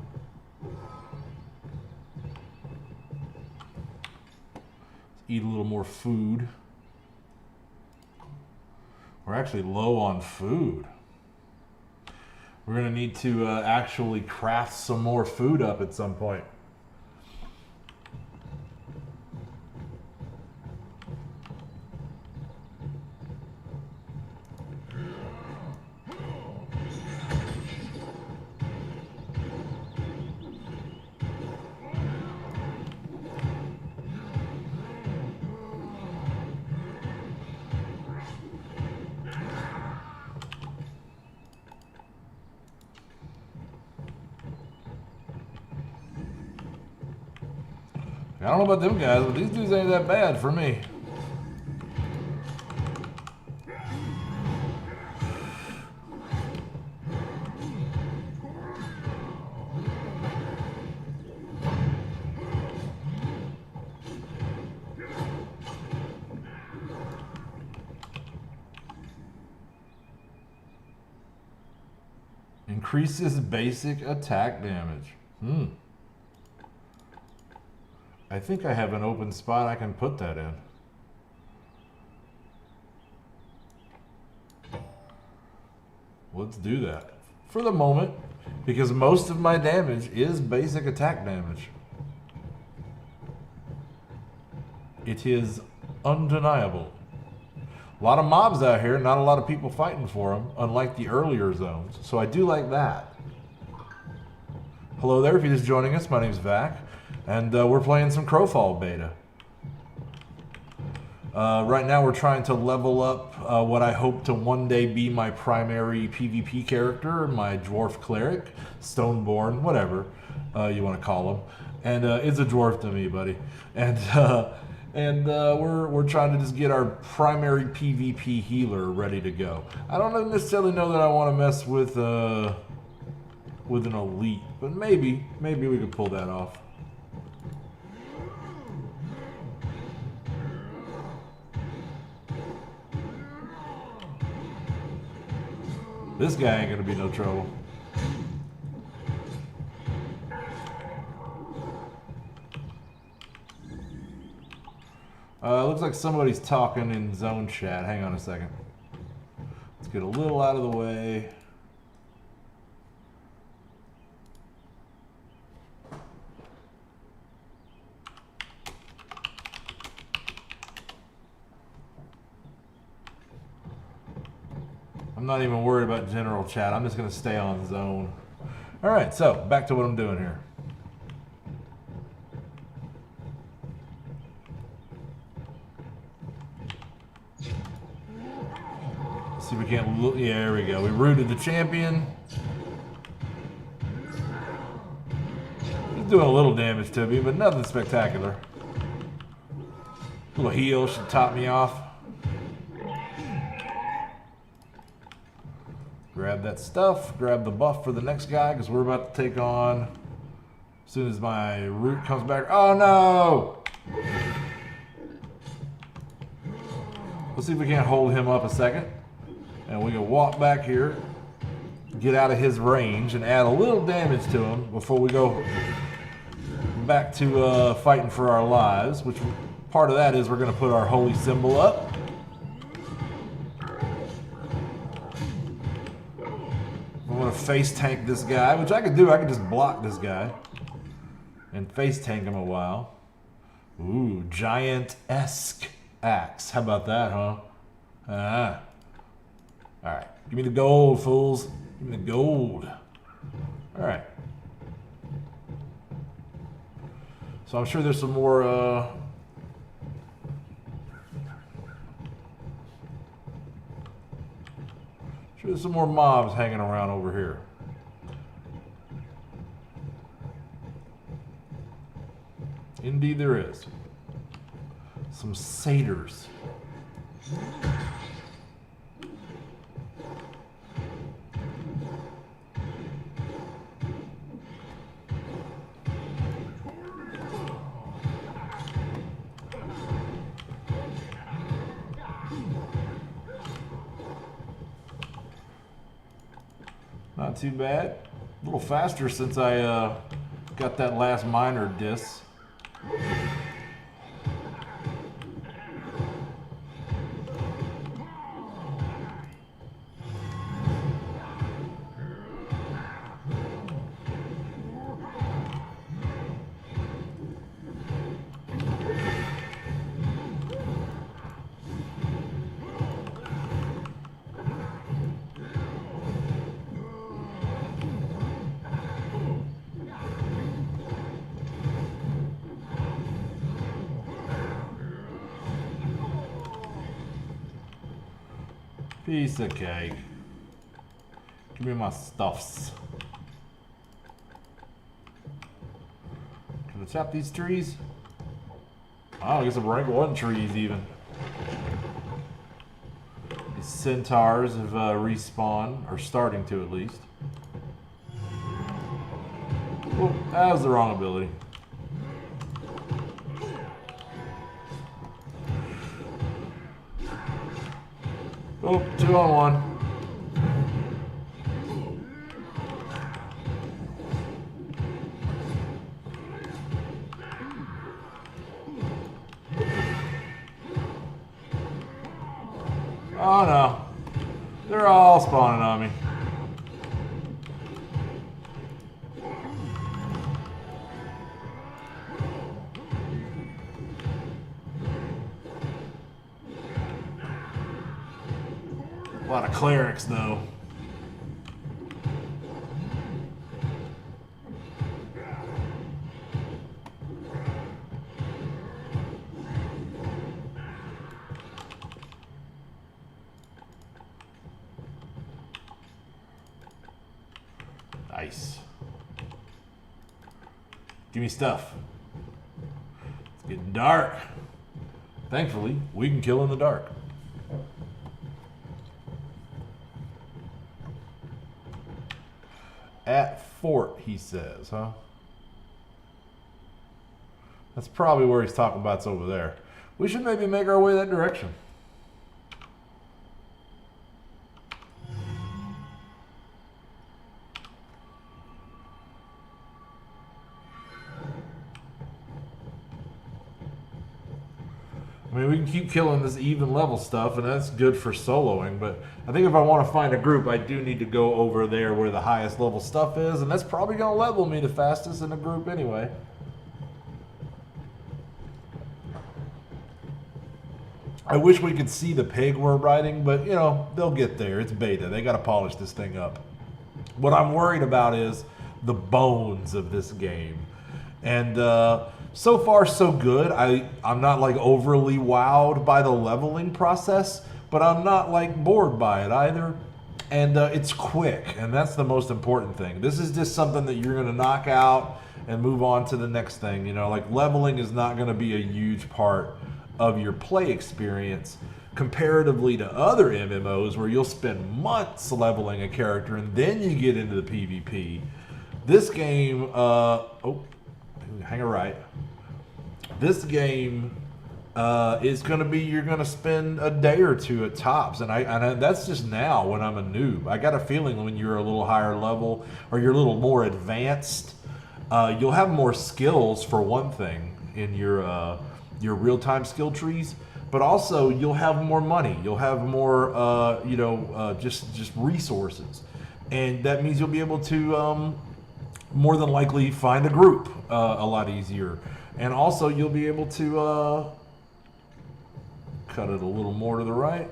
Eat a little more food. We're actually low on food. We're going to need to actually craft some more food up at some point. I don't know about them guys, but these dudes ain't that bad for me. Increases basic attack damage. I think I have an open spot I can put that in. Let's do that for the moment, because most of my damage is basic attack damage. It is undeniable. A lot of mobs out here, not a lot of people fighting for them, unlike the earlier zones. So I do like that. Hello there, if you're just joining us, my name's Vac, and we're playing some Crowfall Beta. Right now we're trying to level up what I hope to one day be my primary PvP character, my dwarf cleric, stoneborn, whatever you want to call him. And it's a dwarf to me, buddy. And we're trying to just get our primary PvP healer ready to go. I don't necessarily know that I want to mess with an elite, but maybe we could pull that off. This guy ain't gonna be no trouble. Looks like somebody's talking in zone chat. Hang on a second. Let's get a little out of the way. I'm not even worried about general chat. I'm just going to stay on zone. All right, so back to what I'm doing here. See if we can't look. Yeah, there we go. We rooted the champion. He's doing a little damage to me, but nothing spectacular. Little heal should top me off. Grab that stuff, grab the buff for the next guy, because we're about to take on, as soon as my root comes back. Oh no! Let's see if we can't hold him up a second. And we can walk back here, get out of his range, and add a little damage to him before we go back to fighting for our lives, which part of that is we're going to put our holy symbol up. I'm going to face tank this guy, which I could do. I could just block this guy and face tank him a while. Ooh, giant-esque axe. How about that, huh? Ah. Alright, give me the gold, fools. Give me the gold. Alright. So I'm sure there's some more, there's some more mobs hanging around over here. Indeed there is. Some satyrs. Not too bad. A little faster since I got that last minor diss. Piece of cake. Give me my stuffs. Can I chop these trees? Oh, I guess I'm rank 1 trees even. These centaurs have respawned, or starting to at least. Oh, that was the wrong ability. Oh, 2-on-1. Oh no. They're all spawning on me. A lot of clerics, though. Nice. Give me stuff. It's getting dark. Thankfully, we can kill in the dark. At fort, he says, huh? That's probably where he's talking about. It's over there. We should maybe make our way that direction. I mean, we can keep killing this even level stuff, and that's good for soloing, but I think if I want to find a group, I do need to go over there where the highest level stuff is, and that's probably going to level me the fastest in a group anyway. I wish we could see the pig we're riding, but, you know, they'll get there. It's beta. They got to polish this thing up. What I'm worried about is the bones of this game. And so far, so good. I'm not, like, overly wowed by the leveling process, but I'm not, like, bored by it either. And it's quick, and that's the most important thing. This is just something that you're going to knock out and move on to the next thing. You know, like, leveling is not going to be a huge part of your play experience comparatively to other MMOs where you'll spend months leveling a character and then you get into the PvP. This game, hang a right. This game is going to be, you're going to spend a day or two at tops, and that's just now when I'm a noob. I got a feeling when you're a little higher level or you're a little more advanced, you'll have more skills for one thing in your real-time skill trees, but also you'll have more money. You'll have more, just resources, and that means you'll be able to more than likely find a group a lot easier, and also you'll be able to cut it a little more to the right.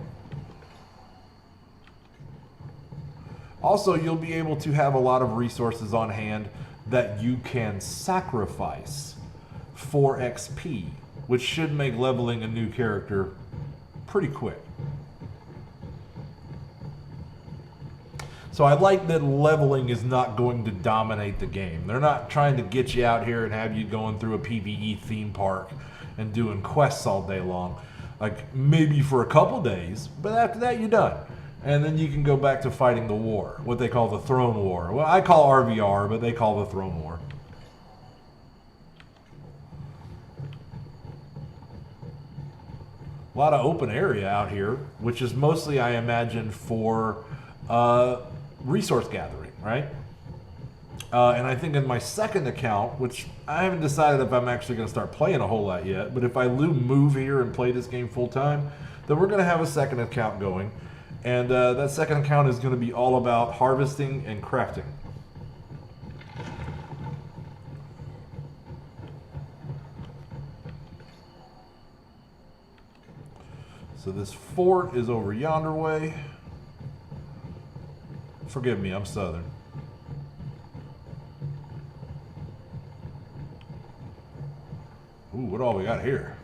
Also, you'll be able to have a lot of resources on hand that you can sacrifice for XP, which should make leveling a new character pretty quick. So I like that leveling is not going to dominate the game. They're not trying to get you out here and have you going through a PvE theme park and doing quests all day long. Like, maybe for a couple days, but after that you're done. And then you can go back to fighting the war, what they call the Throne War. Well, I call RVR, but they call the Throne War. A lot of open area out here, which is mostly, I imagine, for resource gathering, right? And I think in my second account, which I haven't decided if I'm actually going to start playing a whole lot yet, but if I move here and play this game full time, then we're going to have a second account going. And that second account is going to be all about harvesting and crafting. So this fort is over yonder way. Forgive me, I'm southern. Ooh, what all we got here?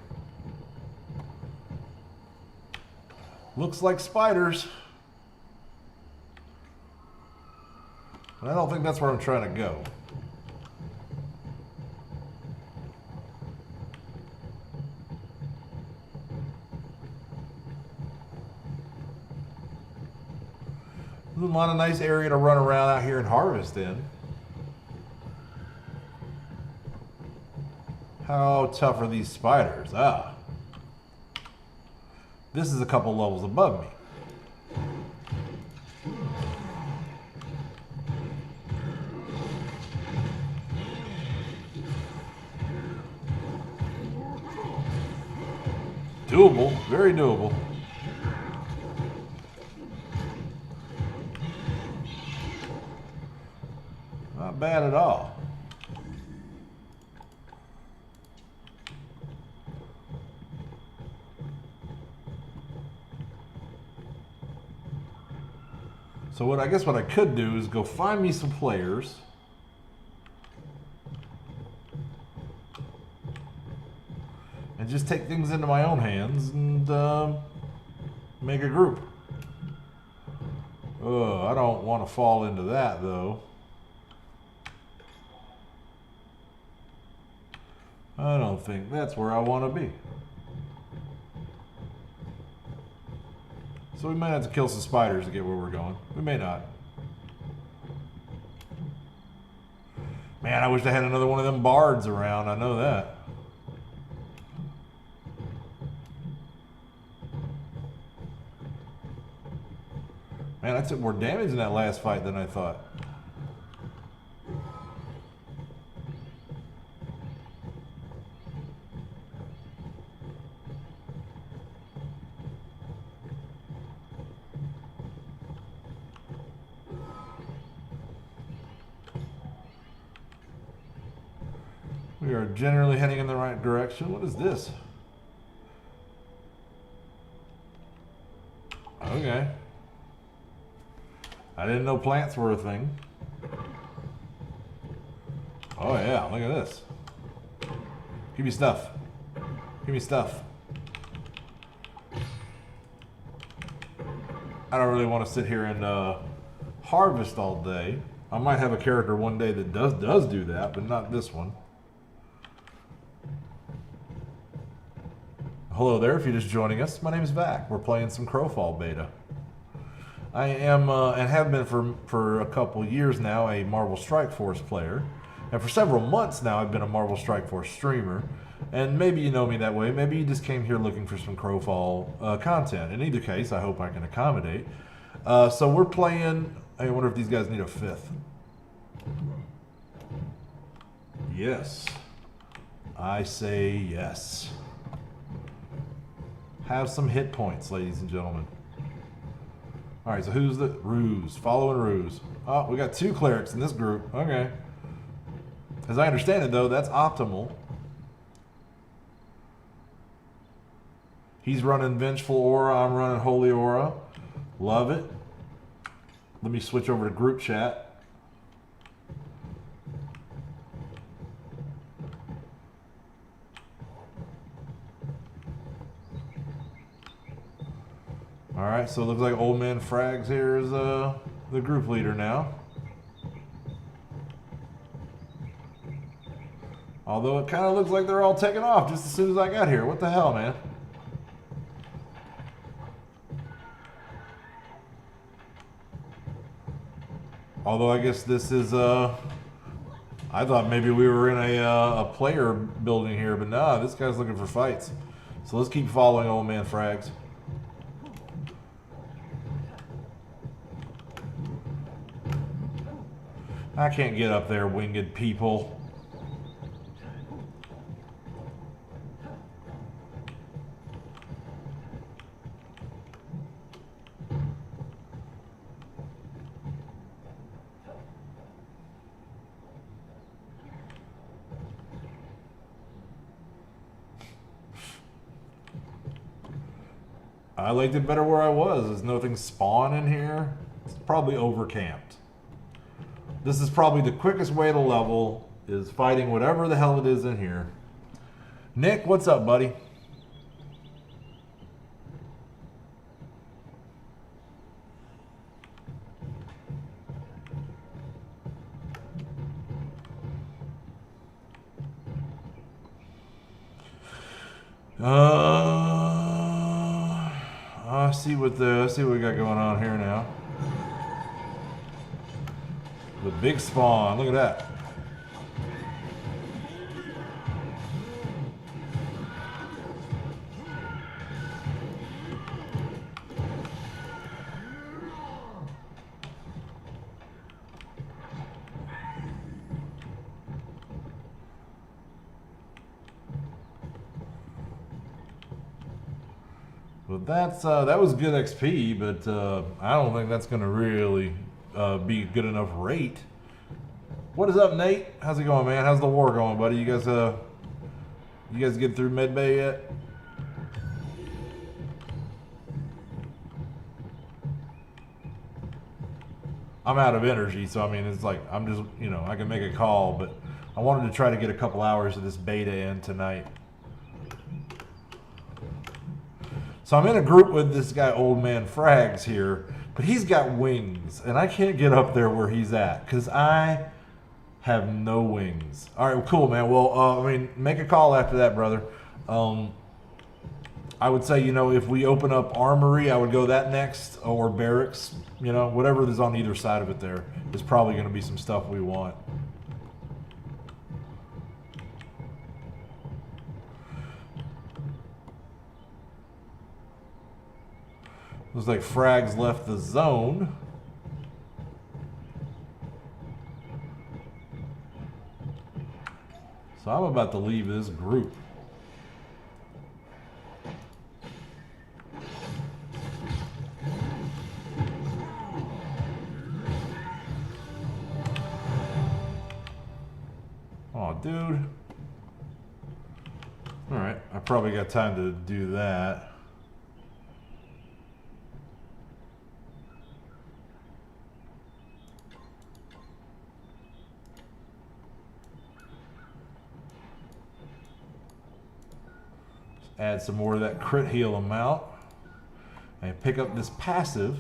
Looks like spiders. But I don't think that's where I'm trying to go. There's a lot of nice area to run around out here and harvest in. How tough are these spiders? Ah. This is a couple levels above me. Doable, very doable. Not bad at all. So what I guess what I could do is go find me some players. And just take things into my own hands and make a group. I don't want to fall into that though. I don't think that's where I want to be. So we might have to kill some spiders to get where we're going. We may not. Man, I wish I had another one of them bards around. I know that. Man, I took more damage in that last fight than I thought. We are generally heading in the right direction. What is this? Okay. I didn't know plants were a thing. Oh yeah, look at this. Give me stuff. Give me stuff. I don't really want to sit here and harvest all day. I might have a character one day that does do that, but not this one. Hello there, if you're just joining us. My name is Vac. We're playing some Crowfall Beta. I am, and have been for a couple years now, a Marvel Strike Force player. And for several months now, I've been a Marvel Strike Force streamer. And maybe you know me that way. Maybe you just came here looking for some Crowfall content. In either case, I hope I can accommodate. So we're playing... I wonder if these guys need a fifth. Yes. I say yes. Have some hit points, ladies and gentlemen. Alright, so who's the... Ruse. Following Ruse. Oh, we got 2 clerics in this group. Okay. As I understand it, though, that's optimal. He's running Vengeful Aura. I'm running Holy Aura. Love it. Let me switch over to group chat. Alright, so it looks like Old Man Frags here is the group leader now. Although it kind of looks like they're all taking off just as soon as I got here. What the hell, man? Although I guess this is, I thought maybe we were in a player building here, but nah, this guy's looking for fights. So let's keep following Old Man Frags. I can't get up there, winged people. I liked it better where I was. There's nothing spawn in here. It's probably overcamped. This is probably the quickest way to level, is fighting whatever the hell it is in here. Nick, what's up, buddy? I see what we got going on here now. The big spawn, look at that. But that was good XP, but I don't think that's going to really be a good enough rate. What is up, Nate? How's it going, man? How's the war going, buddy? You guys get through Medbay yet? I'm out of energy, so I mean, it's like I'm just, you know, I can make a call, but I wanted to try to get a couple hours of this beta in tonight. So I'm in a group with this guy, Old Man Frags here, but he's got wings, and I can't get up there where he's at because I have no wings. All right, well, cool, man. Well, I mean, make a call after that, brother. I would say, you know, if we open up Armory, I would go that next, or Barracks. You know, whatever is on either side of it there is probably going to be some stuff we want. Looks like Frags left the zone. So I'm about to leave this group. Oh, dude. All right, I probably got time to do that. Add some more of that crit heal amount and pick up this passive,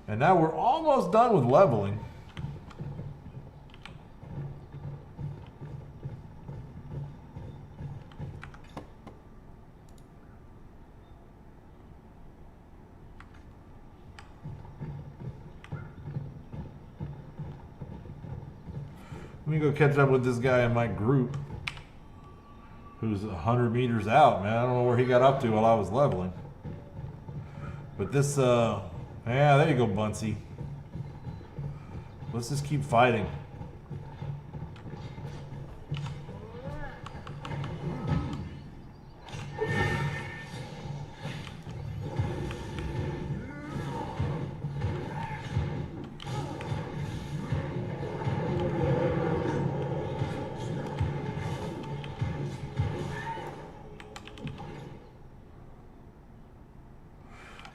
and now we're almost done with leveling. Let me go catch up with this guy in my group who's 100 meters out, man. I don't know where he got up to while I was leveling. But this, yeah, there you go, Bunsey. Let's just keep fighting.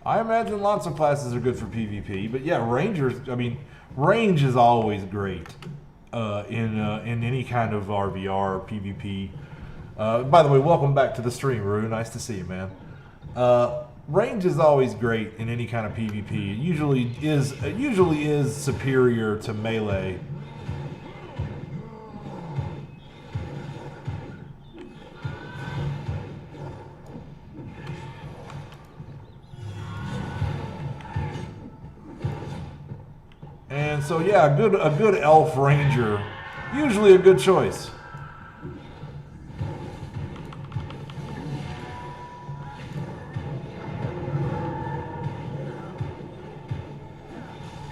I imagine lots of classes are good for PvP, but yeah, Rangers, I mean, range is always great in any kind of RVR or PvP. By the way, welcome back to the stream, Rue. Nice to see you, man. Range is always great in any kind of PvP. It usually is superior to melee. And so yeah, a good elf ranger, usually a good choice.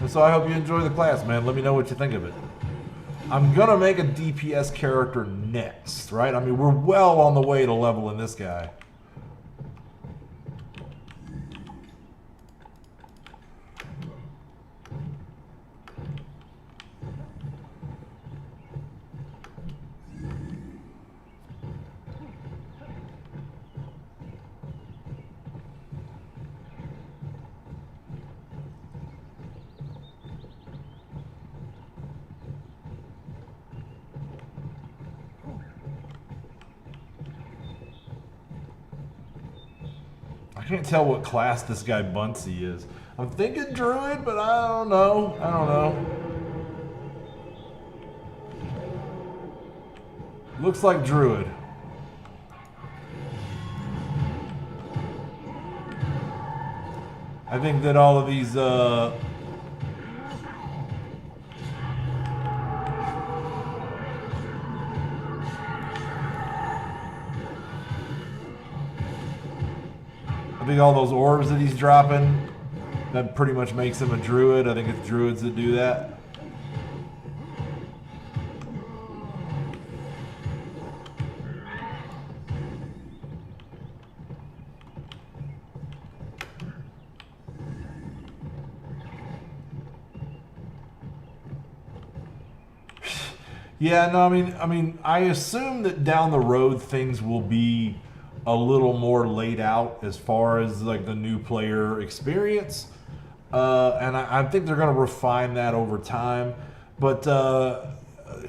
And so I hope you enjoy the class, man. Let me know what you think of it. I'm gonna make a DPS character next, right? I mean, we're well on the way to leveling this guy. I can't tell what class this guy Bunsey is. I'm thinking Druid, but I don't know. I don't know. Looks like Druid. I think that all of these I think all those orbs that he's dropping, that pretty much makes him a druid. I think it's druids that do that. Yeah, no, I mean, I assume that down the road things will be a little more laid out as far as like the new player experience. and I think they're going to refine that over time. But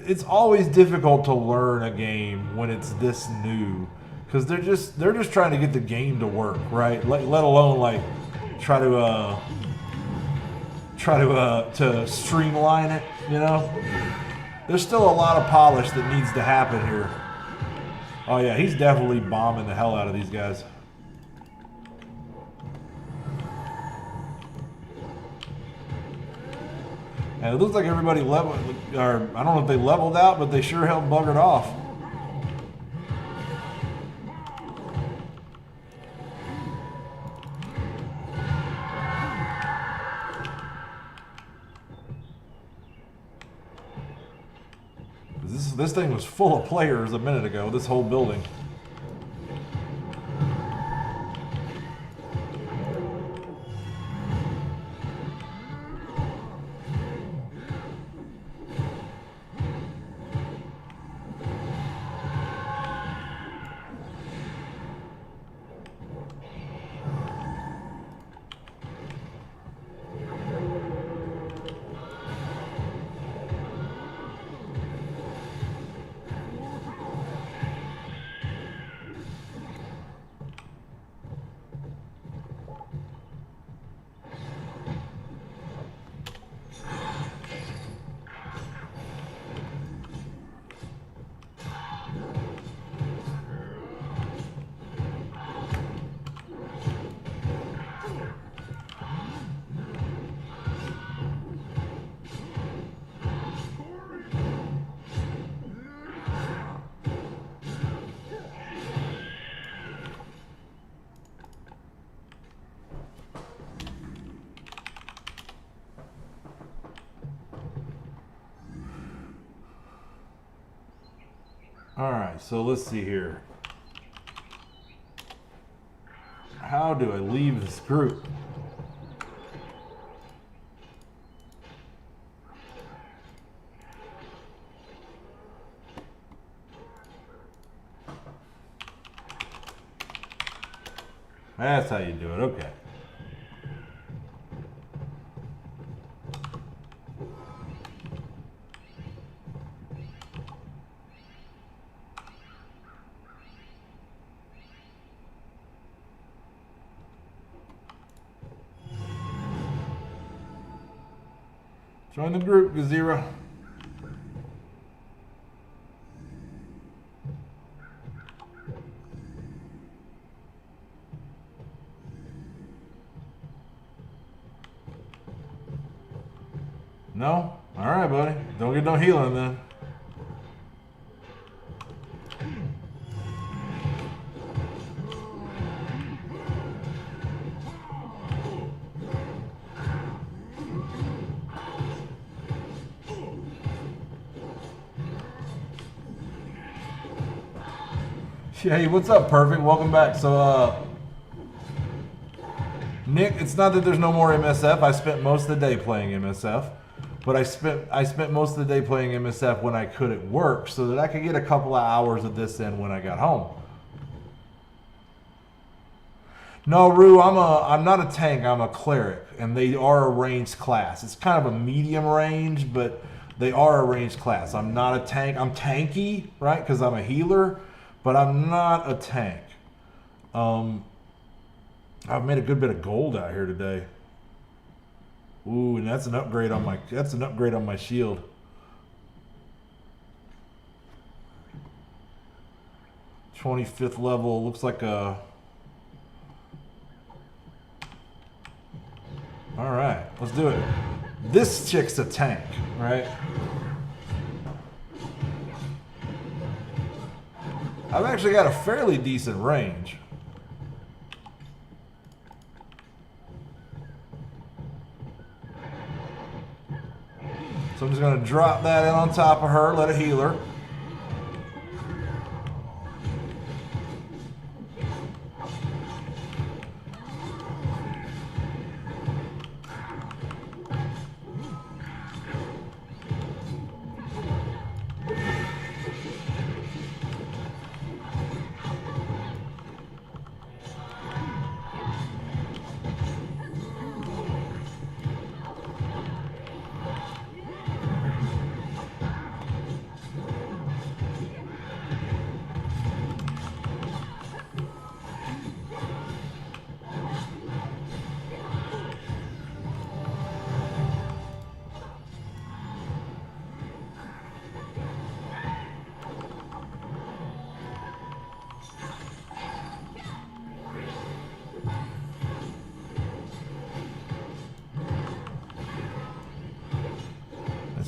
it's always difficult to learn a game when it's this new, because they're just trying to get the game to work, right? Let alone like try to streamline it. You know, there's still a lot of polish that needs to happen here. Oh yeah, he's definitely bombing the hell out of these guys. And it looks like everybody leveled, or I don't know if they leveled out, but they sure hell buggered off. This thing was full of players a minute ago, this whole building. Alright, so let's see here. How do I leave this group? That's how you do it, okay. Join the group, Gazira. No? Alright, buddy. Don't get no healing then. Hey, what's up, Perfect? Welcome back. So, Nick, it's not that there's no more MSF. I spent most of the day playing MSF, but I spent most of the day playing MSF when I could at work, so that I could get a couple of hours of this in when I got home. No, Rue, I'm not a tank. I'm a cleric, and they are a ranged class. It's kind of a medium range, but they are a ranged class. I'm not a tank. I'm tanky, right? Because I'm a healer. But I'm not a tank. I've made a good bit of gold out here today. Ooh, and that's an upgrade on my shield. '25th level, looks like a. All right, let's do it. This chick's a tank, right? I've actually got a fairly decent range. So I'm just going to drop that in on top of her, let it heal her.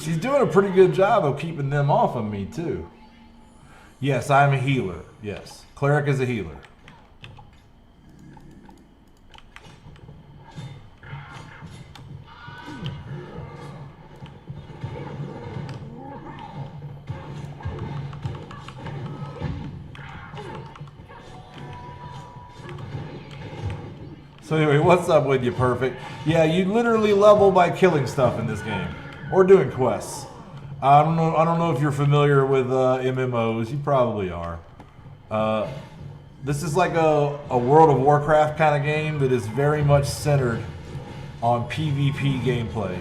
She's doing a pretty good job of keeping them off of me, too. Yes, I'm a healer. Yes. Cleric is a healer. So anyway, what's up with you, Perfect? Yeah, you literally level by killing stuff in this game. Or doing quests. I don't know if you're familiar with MMOs. You probably are. This is like a World of Warcraft kind of game that is very much centered on PvP gameplay.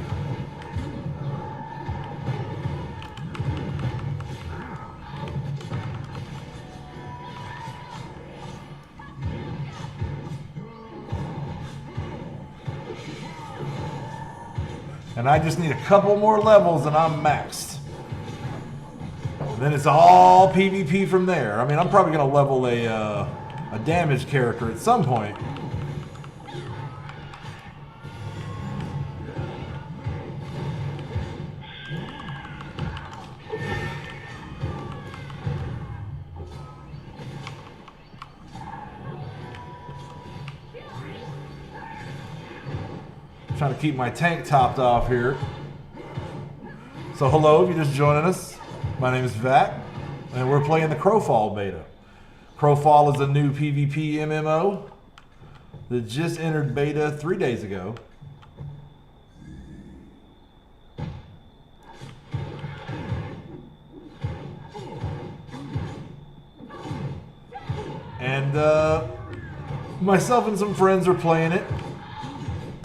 And I just need a couple more levels and I'm maxed. And then it's all PvP from there. I mean, I'm probably going to level a damage character at some point. Trying to keep my tank topped off here. So hello, if you're just joining us. My name is Vat, and we're playing the Crowfall Beta. Crowfall is a new PvP MMO that just entered beta 3 days ago. And myself and some friends are playing it.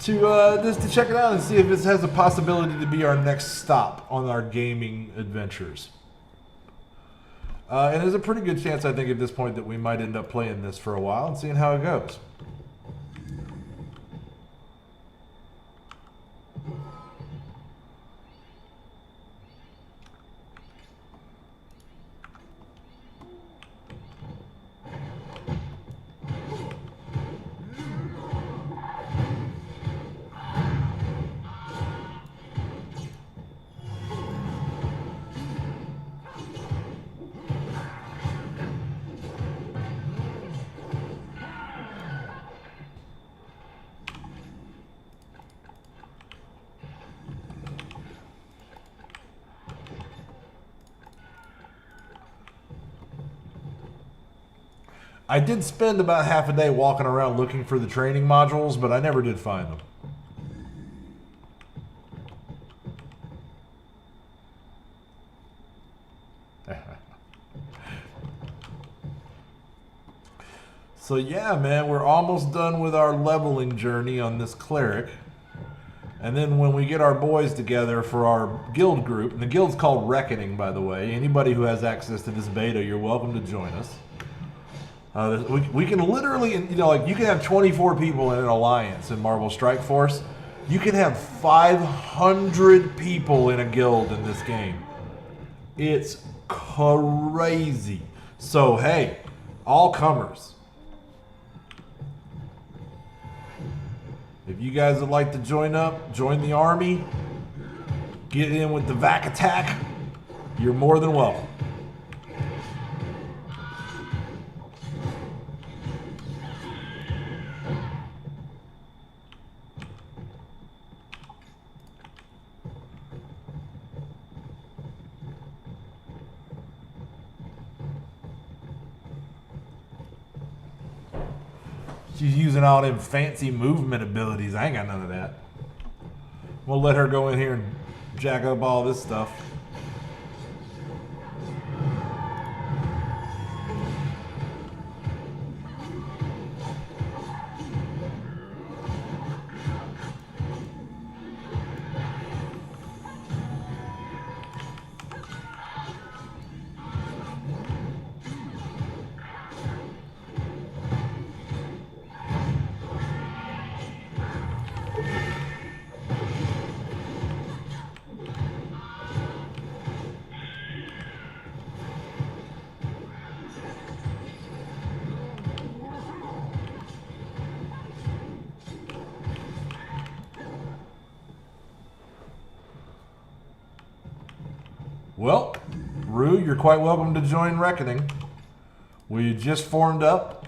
Just to check it out and see if it has a possibility to be our next stop on our gaming adventures. And there's a pretty good chance, I think, at this point that we might end up playing this for a while and seeing how it goes. I did spend about half a day walking around looking for the training modules, but I never did find them. So yeah, man, we're almost done with our leveling journey on this cleric. And then when we get our boys together for our guild group, and the guild's called Reckoning, by the way. Anybody who has access to this beta, you're welcome to join us. We can literally, you know, like you can have 24 people in an alliance in Marvel Strike Force. You can have 500 people in a guild in this game. It's crazy. So hey, all comers. If you guys would like to join up, join the army, get in with the VAC attack, you're more than welcome. She's using all them fancy movement abilities. I ain't got none of that. We'll let her go in here and jack up all this stuff. Well, Rue, you're quite welcome to join Reckoning. We just formed up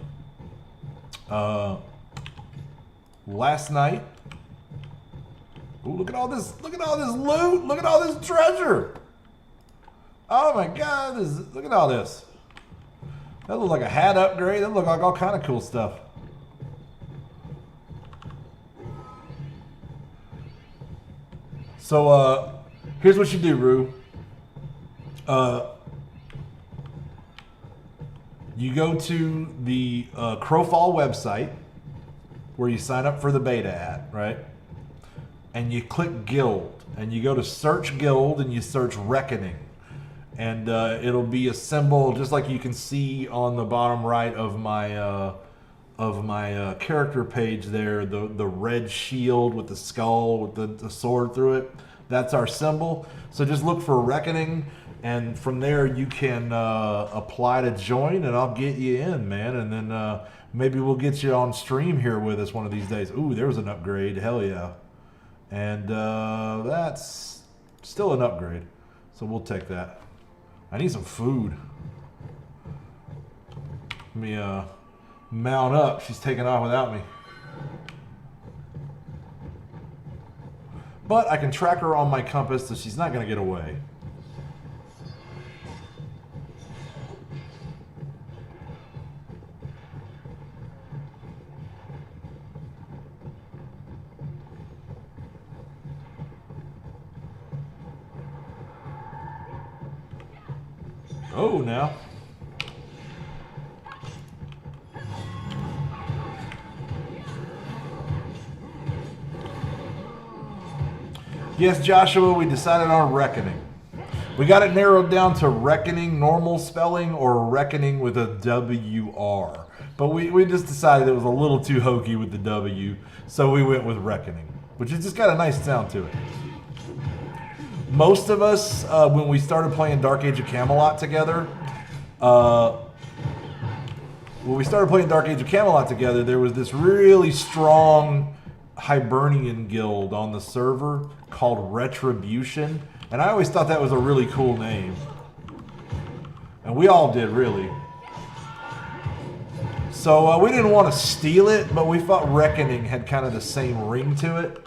last night. Ooh, look at all this! Look at all this loot! Look at all this treasure! Oh my God! Look at all this. That looks like a hat upgrade. That looks like all kind of cool stuff. So here's what you do, Rue. You go to the Crowfall website where you sign up for the beta at, right? And you click Guild, and you go to Search Guild, and you search Reckoning, and it'll be a symbol just like you can see on the bottom right of my character page there. The red shield with the skull with the sword through it. That's our symbol. So just look for Reckoning. And from there, you can apply to join, and I'll get you in, man. And then maybe we'll get you on stream here with us one of these days. Ooh, there was an upgrade. Hell yeah. And that's still an upgrade. So we'll take that. I need some food. Let me mount up. She's taking off without me. But I can track her on my compass, so she's not going to get away. Oh, now. Yes, Joshua, we decided on Reckoning. We got it narrowed down to Reckoning normal spelling or Reckoning with a W-R. But we just decided it was a little too hokey with the W, so we went with Reckoning, which has just got a nice sound to it. Most of us, when we started playing Dark Age of Camelot together, there was this really strong Hibernian guild on the server called Retribution, and I always thought that was a really cool name. And we all did, really. So we didn't want to steal it, but we thought Reckoning had kind of the same ring to it.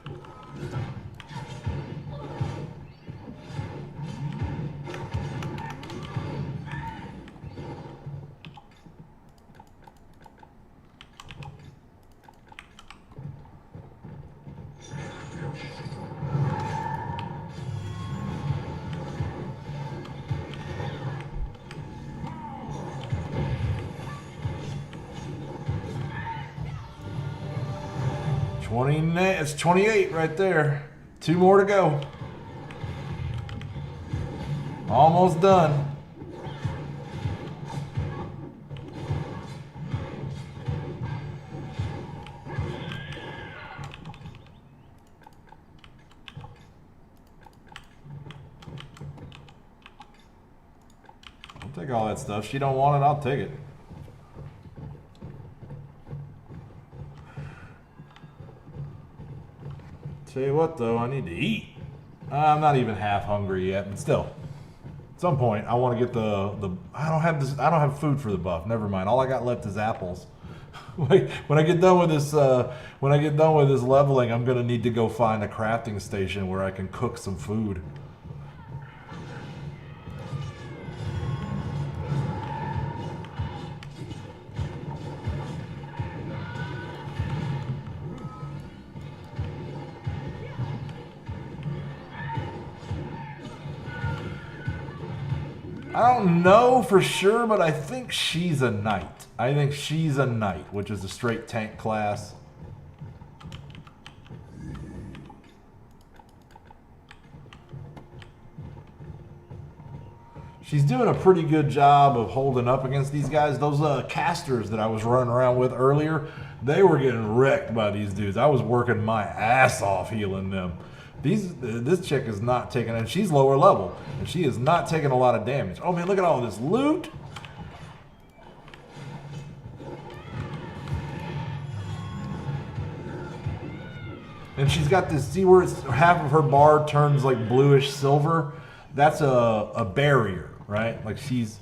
It's 28 right there. 2 more to go. Almost done. I'll take all that stuff. She don't want it, I'll take it. Tell you what, though, I need to eat. I'm not even half hungry yet, but still, at some point, I want to get the. I don't have food for the buff. Never mind. All I got left is apples. Like when I get done with this, leveling, I'm gonna need to go find a crafting station where I can cook some food. I don't know for sure, but I think she's a knight. I think she's a knight, which is a straight tank class. She's doing a pretty good job of holding up against these guys. Those casters that I was running around with earlier, they were getting wrecked by these dudes. I was working my ass off healing them. This chick is not taking, and she's lower level, and she is not taking a lot of damage. Oh man, look at all this loot. And she's got this, see where it's, half of her bar turns like bluish silver? that's a barrier, right? Like she's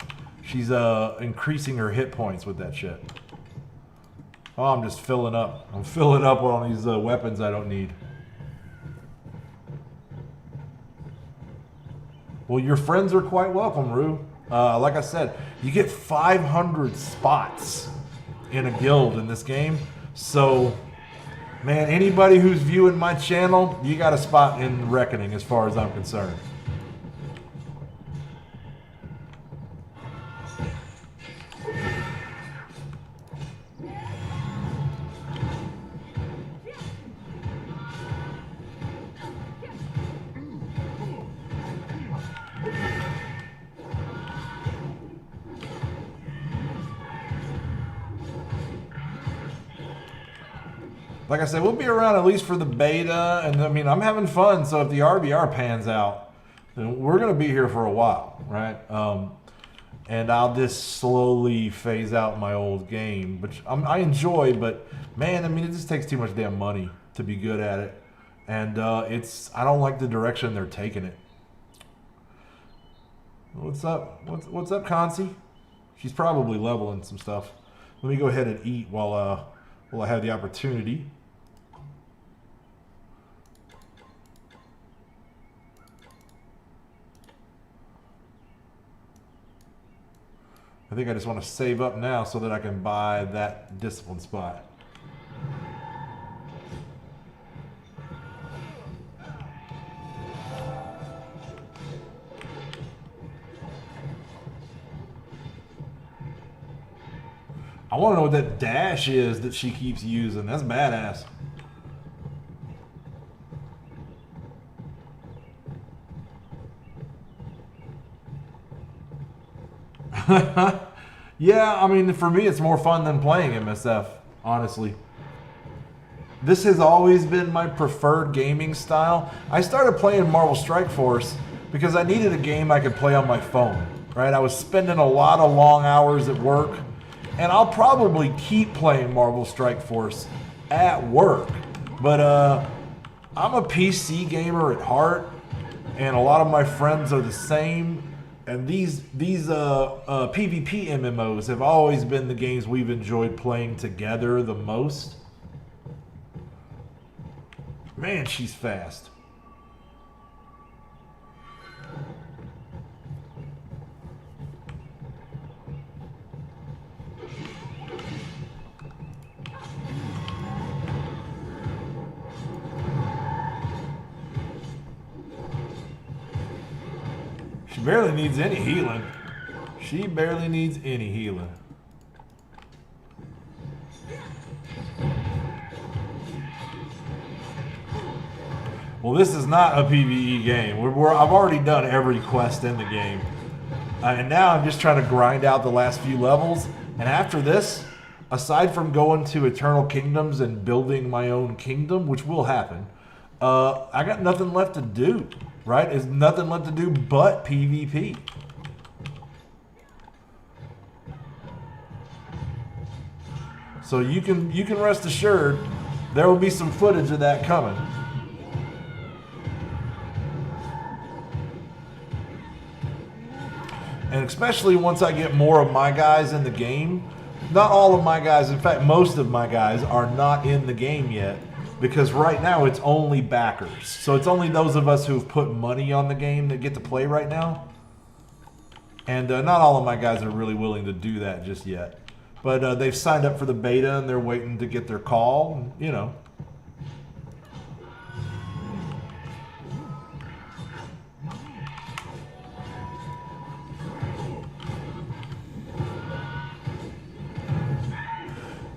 increasing her hit points with that shit. Oh, I'm just filling up. I'm filling up on these weapons I don't need. Well, your friends are quite welcome, Rue. Like I said, you get 500 spots in a guild in this game. So, man, anybody who's viewing my channel, you got a spot in Reckoning as far as I'm concerned. Like I said, we'll be around at least for the beta, and I mean, I'm having fun, so if the RBR pans out, then we're going to be here for a while, right? And I'll just slowly phase out my old game, which I enjoy, but man, I mean, it just takes too much damn money to be good at it. And I don't like the direction they're taking it. What's up? What's up, Concy? She's probably leveling some stuff. Let me go ahead and eat while I have the opportunity. I think I just want to save up now so that I can buy that discipline spot. I want to know what that dash is that she keeps using. That's badass. Yeah, I mean, for me, it's more fun than playing MSF, honestly. This has always been my preferred gaming style. I started playing Marvel Strike Force because I needed a game I could play on my phone, right? I was spending a lot of long hours at work, and I'll probably keep playing Marvel Strike Force at work. But I'm a PC gamer at heart, and a lot of my friends are the same. And these PvP MMOs have always been the games we've enjoyed playing together the most. Man, she's fast. She barely needs any healing. She barely needs any healing. Well, this is not a PvE game. I've already done every quest in the game. And now I'm just trying to grind out the last few levels. And after this, aside from going to Eternal Kingdoms and building my own kingdom, which will happen, I got nothing left to do. Right? There's nothing left to do but PvP. So you can rest assured there will be some footage of that coming. And especially once I get more of my guys in the game. Not all of my guys, in fact, most of my guys are not in the game yet. Because right now it's only backers. So it's only those of us who've put money on the game that get to play right now. And not all of my guys are really willing to do that just yet. But they've signed up for the beta and they're waiting to get their call, you know.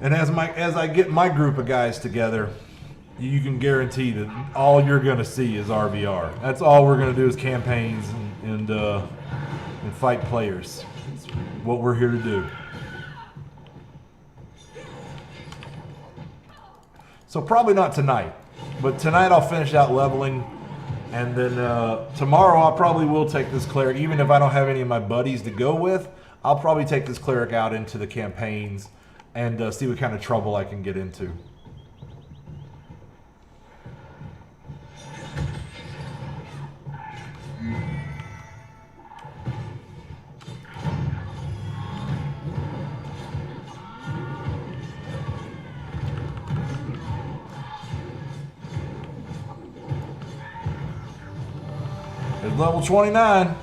And as I get my group of guys together, you can guarantee that all you're going to see is RBR. That's all we're going to do is campaigns and fight players. That's what we're here to do. So probably not tonight, but tonight I'll finish out leveling, and then tomorrow I probably will take this cleric, even if I don't have any of my buddies to go with. I'll probably take this cleric out into the campaigns and see what kind of trouble I can get into. There's level 29.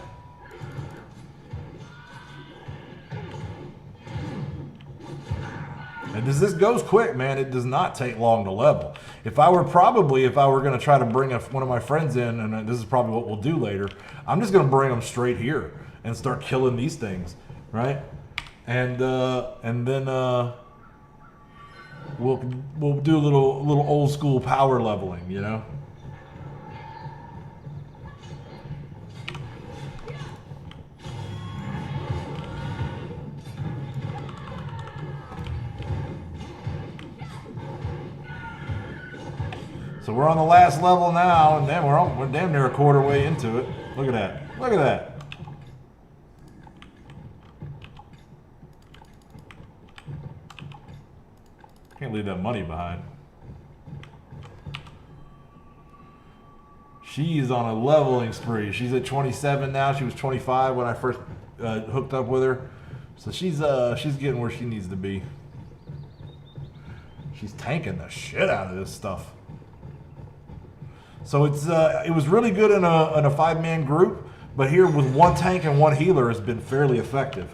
And this goes quick, man. It does not take long to level. If I were going to try to bring one of my friends in, and this is probably what we'll do later, I'm just going to bring them straight here and start killing these things, right? And then we'll do a little old school power leveling, you know. So we're on the last level now, and then we're damn near a quarter way into it. Look at that. Look at that. Can't leave that money behind. She's on a leveling spree. She's at 27 now. She was 25 when I first hooked up with her. So she's getting where she needs to be. She's tanking the shit out of this stuff. So it was really good in a 5-man group, but here with one tank and one healer has been fairly effective.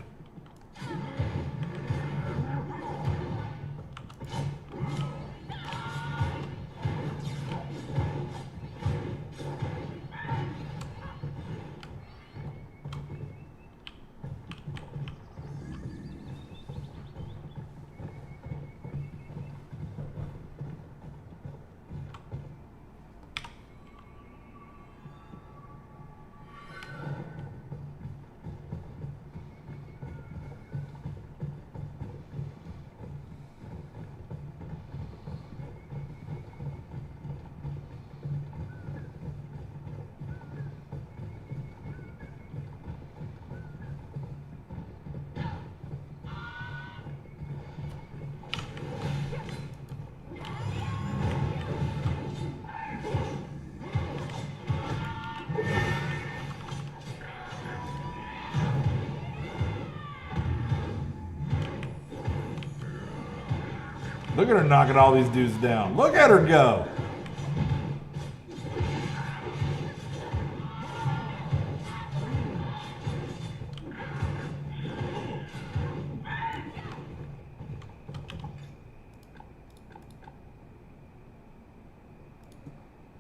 Look at her knocking all these dudes down. Look at her go.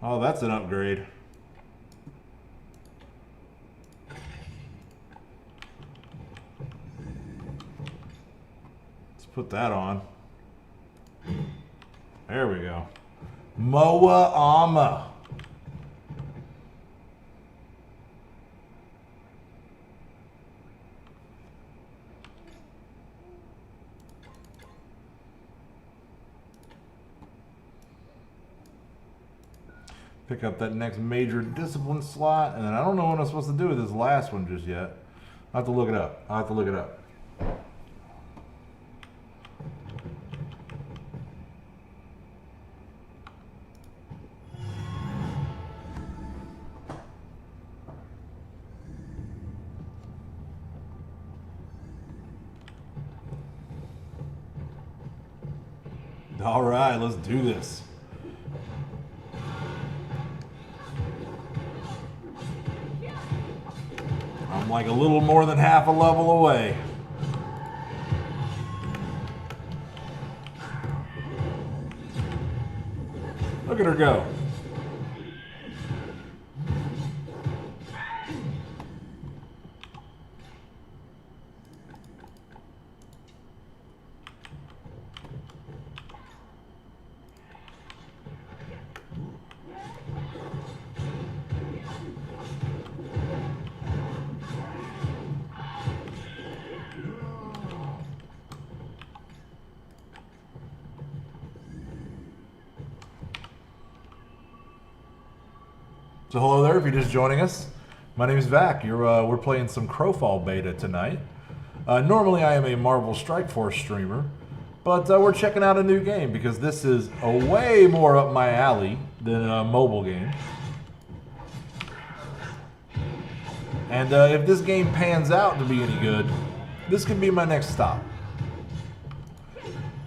Oh, that's an upgrade. Let's put that on. There we go. Moa Ama. Pick up that next major discipline slot, and then I don't know what I'm supposed to do with this last one just yet. I'll have to look it up. I'll have to look it up. All right, let's do this. I'm like a little more than half a level away. Look at her go. So hello there, if you're just joining us. My name is Vac. We're playing some Crowfall Beta tonight. Normally I am a Marvel Strike Force streamer, but we're checking out a new game because this is a way more up my alley than a mobile game. And if this game pans out to be any good, this could be my next stop.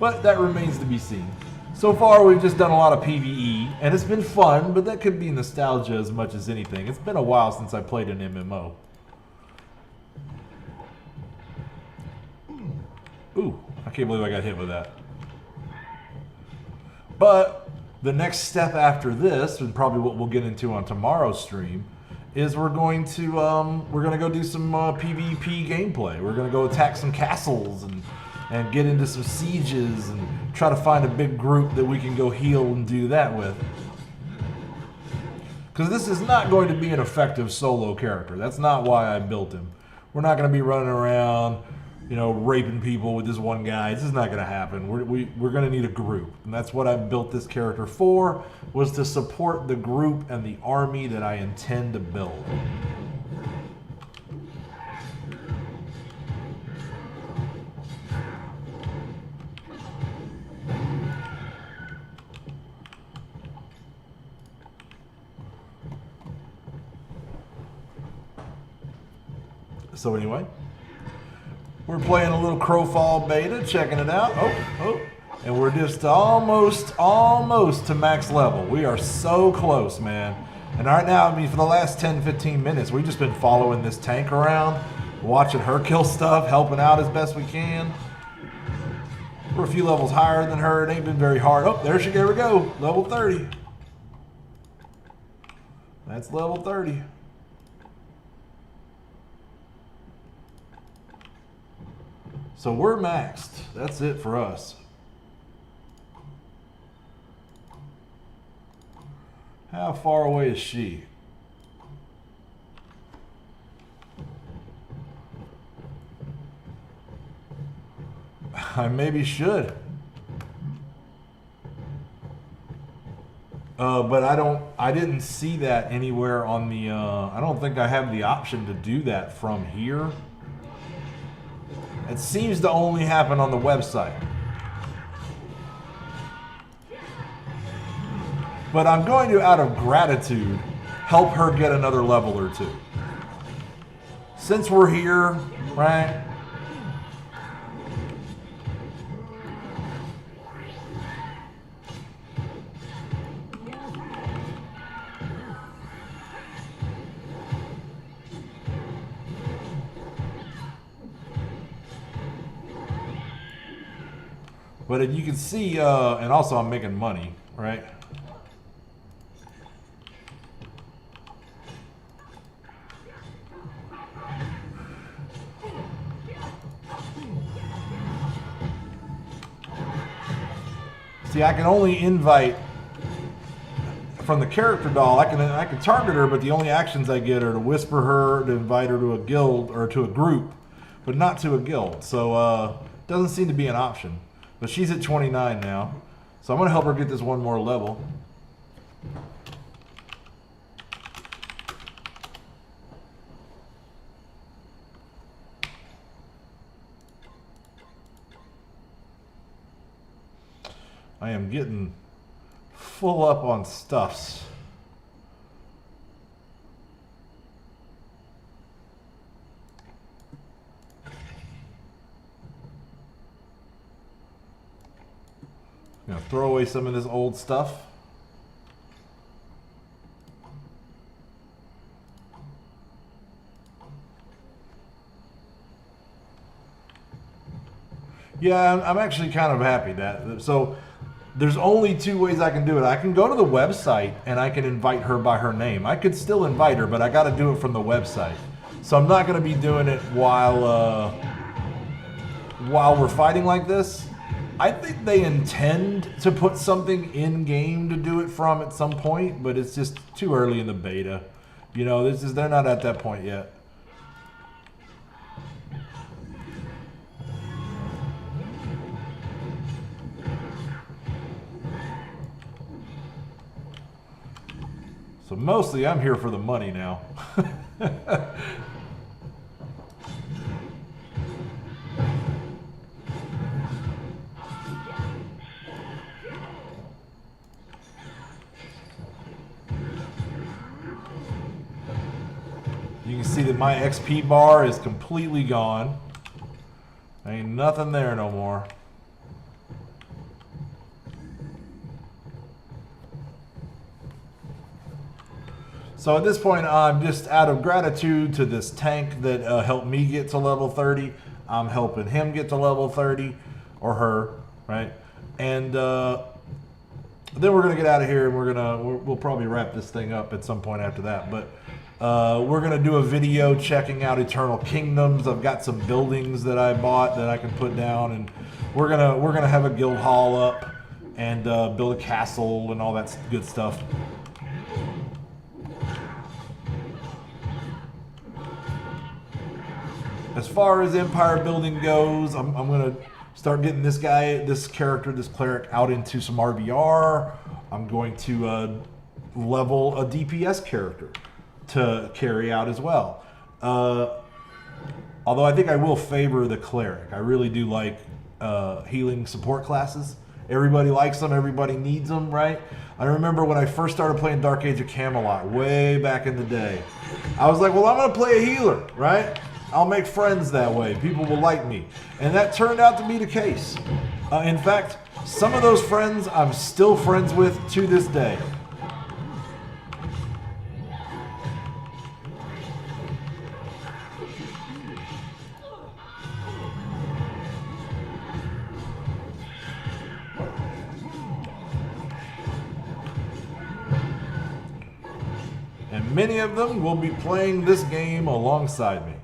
But that remains to be seen. So far, we've just done a lot of PvE, and it's been fun, but that could be nostalgia as much as anything. It's been a while since I played an MMO. Ooh, I can't believe I got hit with that. But the next step after this, and probably what we'll get into on tomorrow's stream, is we're going to go do some PvP gameplay. We're going to go attack some castles and get into some sieges and try to find a big group that we can go heal and do that with. Because this is not going to be an effective solo character. That's not why I built him. We're not going to be running around, you know, raping people with this one guy. This is not going to happen. We're going to need a group. And that's what I built this character for, was to support the group and the army that I intend to build. So anyway, we're playing a little Crowfall Beta, checking it out. And we're just almost to max level. We are so close, man. And right now, I mean, for the last 10, 15 minutes, we've just been following this tank around, watching her kill stuff, helping out as best we can. We're a few levels higher than her. It ain't been very hard. Oh, there we go. Level 30. That's level 30. So we're maxed. That's it for us. How far away is she? I maybe should. But I didn't see that anywhere on the, I don't think I have the option to do that from here. It seems to only happen on the website. But I'm going to, out of gratitude, help her get another level or two. Since we're here, right? But you can see, and also I'm making money, right? See, I can only invite from the character doll. I can target her, but the only actions I get are to whisper her, to invite her to a guild or to a group, but not to a guild. So doesn't seem to be an option. But she's at 29 now, so I'm going to help her get this one more level. I am getting full up on stuffs. Gonna throw away some of this old stuff. Yeah, I'm actually kind of happy that. So there's only two ways I can do it. I can go to the website and I can invite her by her name. I could still invite her, but I got to do it from the website. So I'm not going to be doing it while we're fighting like this. I think they intend to put something in game to do it from at some point, but it's just too early in the beta. You know, they're not at that point yet. So mostly I'm here for the money now. You can see that my XP bar is completely gone. Ain't nothing there no more. So at this point, I'm just out of gratitude to this tank that helped me get to level 30. I'm helping him get to level 30, or her, right? And then we're gonna get out of here, and we'll probably wrap this thing up at some point after that. But we're gonna do a video checking out Eternal Kingdoms. I've got some buildings that I bought that I can put down, and we're gonna have a guild hall up and build a castle and all that good stuff. As far as empire building goes, I'm gonna start getting this character, this cleric, out into some RBR. I'm going to level a DPS character to carry out as well. Although I think I will favor the cleric. I really do like healing support classes. Everybody likes them. Everybody needs them, right? I remember when I first started playing Dark Age of Camelot way back in the day. I was like, well, I'm going to play a healer, right? I'll make friends that way. People will like me. And that turned out to be the case. In fact, some of those friends I'm still friends with to this day. And many of them will be playing this game alongside me.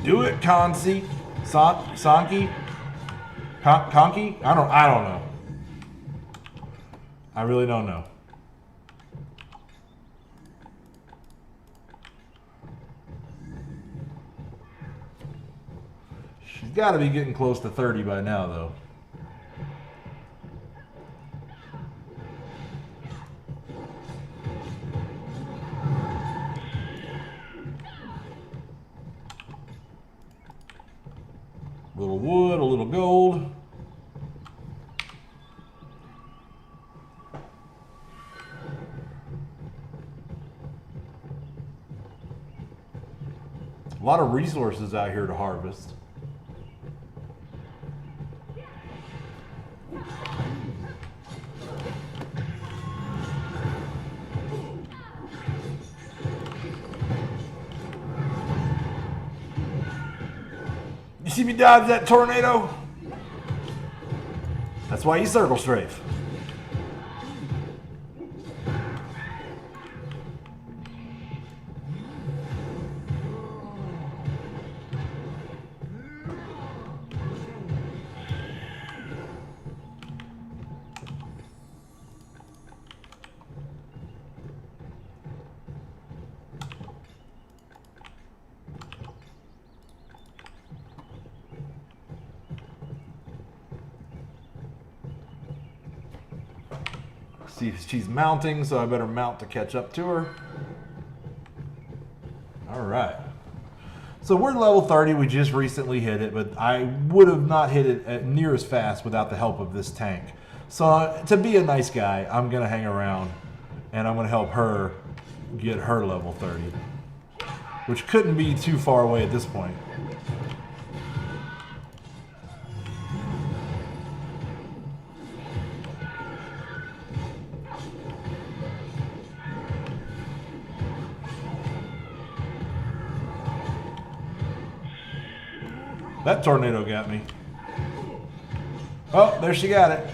Do it, Concy. Sonky? Conky? I don't know. I really don't know. She's got to be getting close to 30 by now, though. A little wood, a little gold. A lot of resources out here to harvest. You see me dodge that tornado? That's why you circle strafe. See, she's mounting, so I better mount to catch up to her. All right. So we're level 30. We just recently hit it, but I would have not hit it near as fast without the help of this tank. So to be a nice guy, I'm going to hang around, and I'm going to help her get her level 30, which couldn't be too far away at this point. That tornado got me. Oh, there she got it.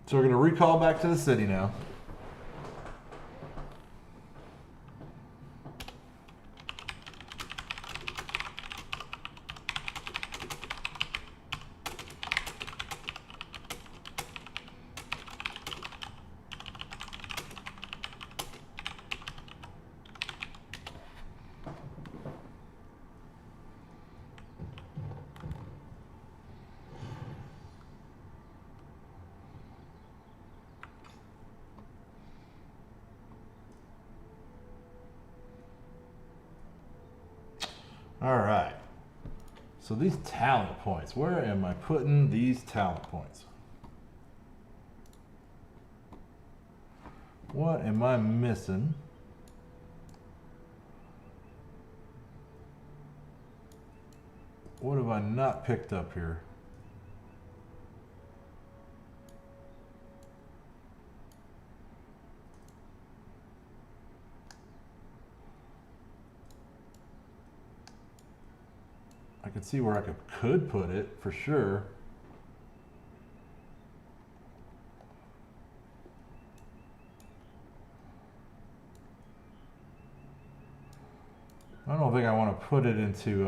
So we're going to recall back to the city now. All right. So these talent points, where am I putting these talent points? What am I missing? What have I not picked up here? I could see where I could put it for sure. I don't think I want to put it into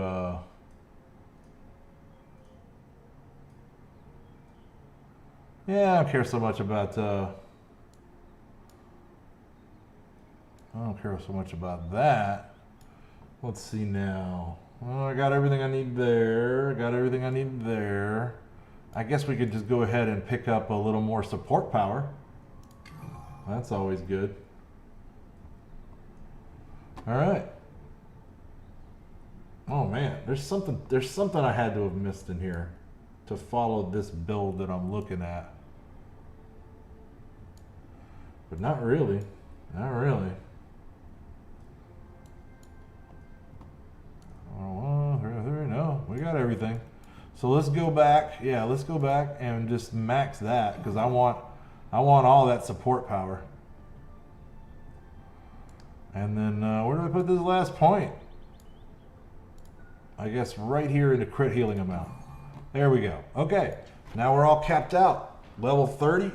yeah, I don't care so much about I don't care so much about that. Let's see now. Well, I got everything I need there. Got everything I need there. I guess we could just go ahead and pick up a little more support power. That's always good. All right. Oh man, there's something I had to have missed in here to follow this build that I'm looking at. But not really. Not really. No, we got everything. So let's go back. Yeah, let's go back and just max that because I want all that support power. And then where do I put this last point? I guess right here in the crit healing amount. There we go. Okay, now we're all capped out. Level 30.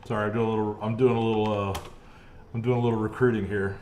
Sorry, I'm doing a little recruiting here.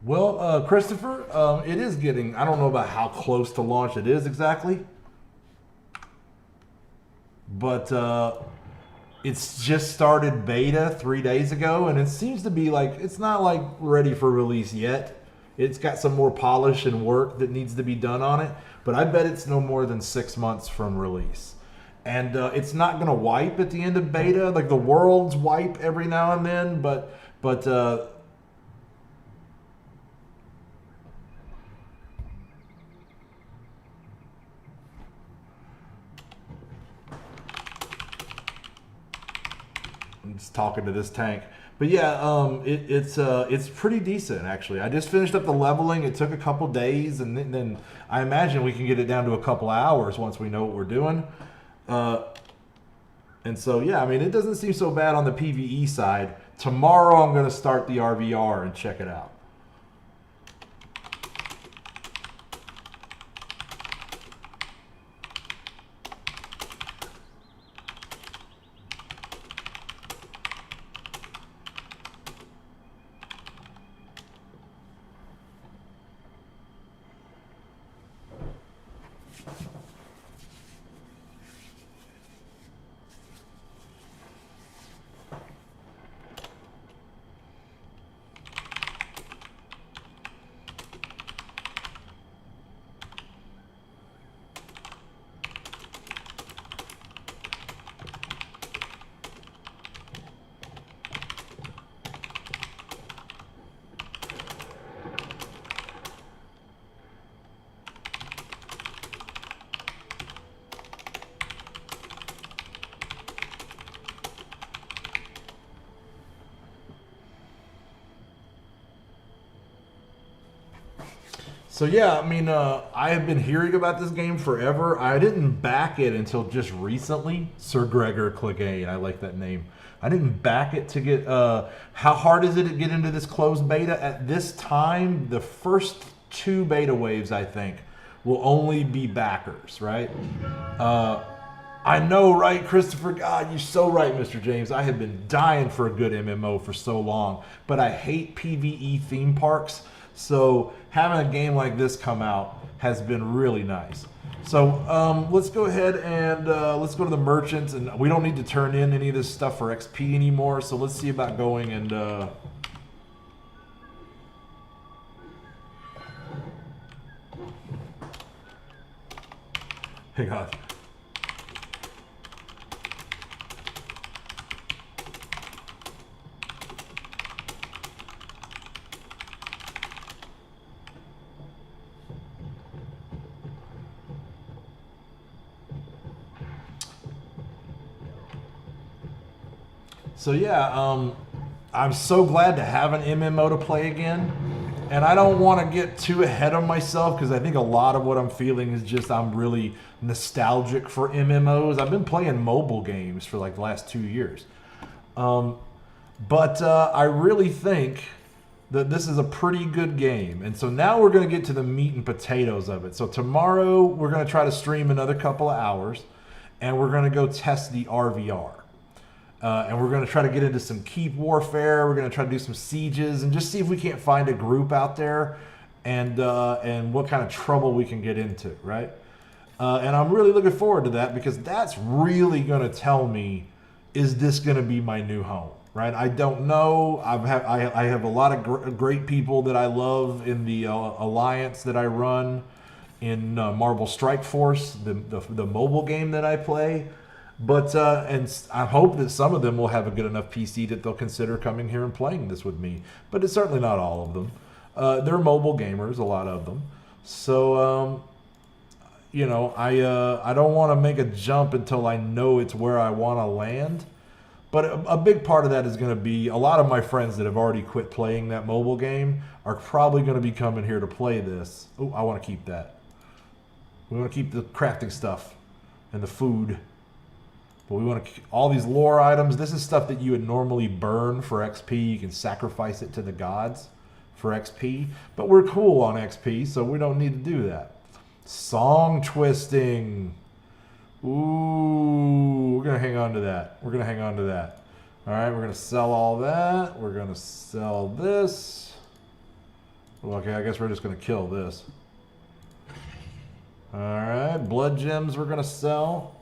Well, Christopher, it is getting, I don't know about how close to launch it is exactly, but it's just started beta 3 days ago, and it seems to be like, it's not like ready for release yet. It's got some more polish and work that needs to be done on it, but I bet it's no more than 6 months from release. And it's not going to wipe at the end of beta. Like the worlds wipe every now and then, but I'm just talking to this tank. But yeah, it's pretty decent actually. I just finished up the leveling. It took a couple days, and then I imagine we can get it down to a couple hours once we know what we're doing. And so yeah, I mean it doesn't seem so bad on the PvE side. Tomorrow I'm going to start the RVR and check it out. So yeah, I mean, I have been hearing about this game forever. I didn't back it until just recently. Sir Gregor Clegane, I like that name. I didn't back it to get. How hard is it to get into this closed beta? At this time, the first 2 beta waves, I think, will only be backers, right? I know, right, Christopher? God, you're so right, Mr. James. I have been dying for a good MMO for so long, but I hate PvE theme parks. So having a game like this come out has been really nice. So let's go ahead and let's go to the merchants, and we don't need to turn in any of this stuff for XP anymore. So let's see about going and hang on. So yeah, I'm so glad to have an MMO to play again. And I don't want to get too ahead of myself because I think a lot of what I'm feeling is just I'm really nostalgic for MMOs. I've been playing mobile games for like the last 2 years. But I really think that this is a pretty good game. And so now we're going to get to the meat and potatoes of it. So tomorrow we're going to try to stream another couple of hours, and we're going to go test the RVR. And we're going to try to get into some keep warfare. We're going to try to do some sieges and just see if we can't find a group out there and what kind of trouble we can get into, right? And I'm really looking forward to that because that's really going to tell me, is this going to be my new home, right? I don't know. I have a lot of great people that I love in the alliance that I run in Marble Strike Force, the mobile game that I play. But and I hope that some of them will have a good enough PC that they'll consider coming here and playing this with me. But it's certainly not all of them. They're mobile gamers, a lot of them. So, you know, I don't want to make a jump until I know it's where I want to land. But a big part of that is going to be a lot of my friends that have already quit playing that mobile game are probably going to be coming here to play this. Oh, I want to keep that. We want to keep the crafting stuff and the food. But we want to all these lore items. This is stuff that you would normally burn for XP. You can sacrifice it to the gods for XP. But we're cool on XP, so we don't need to do that. Song twisting. Ooh, we're going to hang on to that. We're going to hang on to that. All right, we're going to sell all that. We're going to sell this. Well, okay, I guess we're just going to kill this. Alright, blood gems we're going to sell.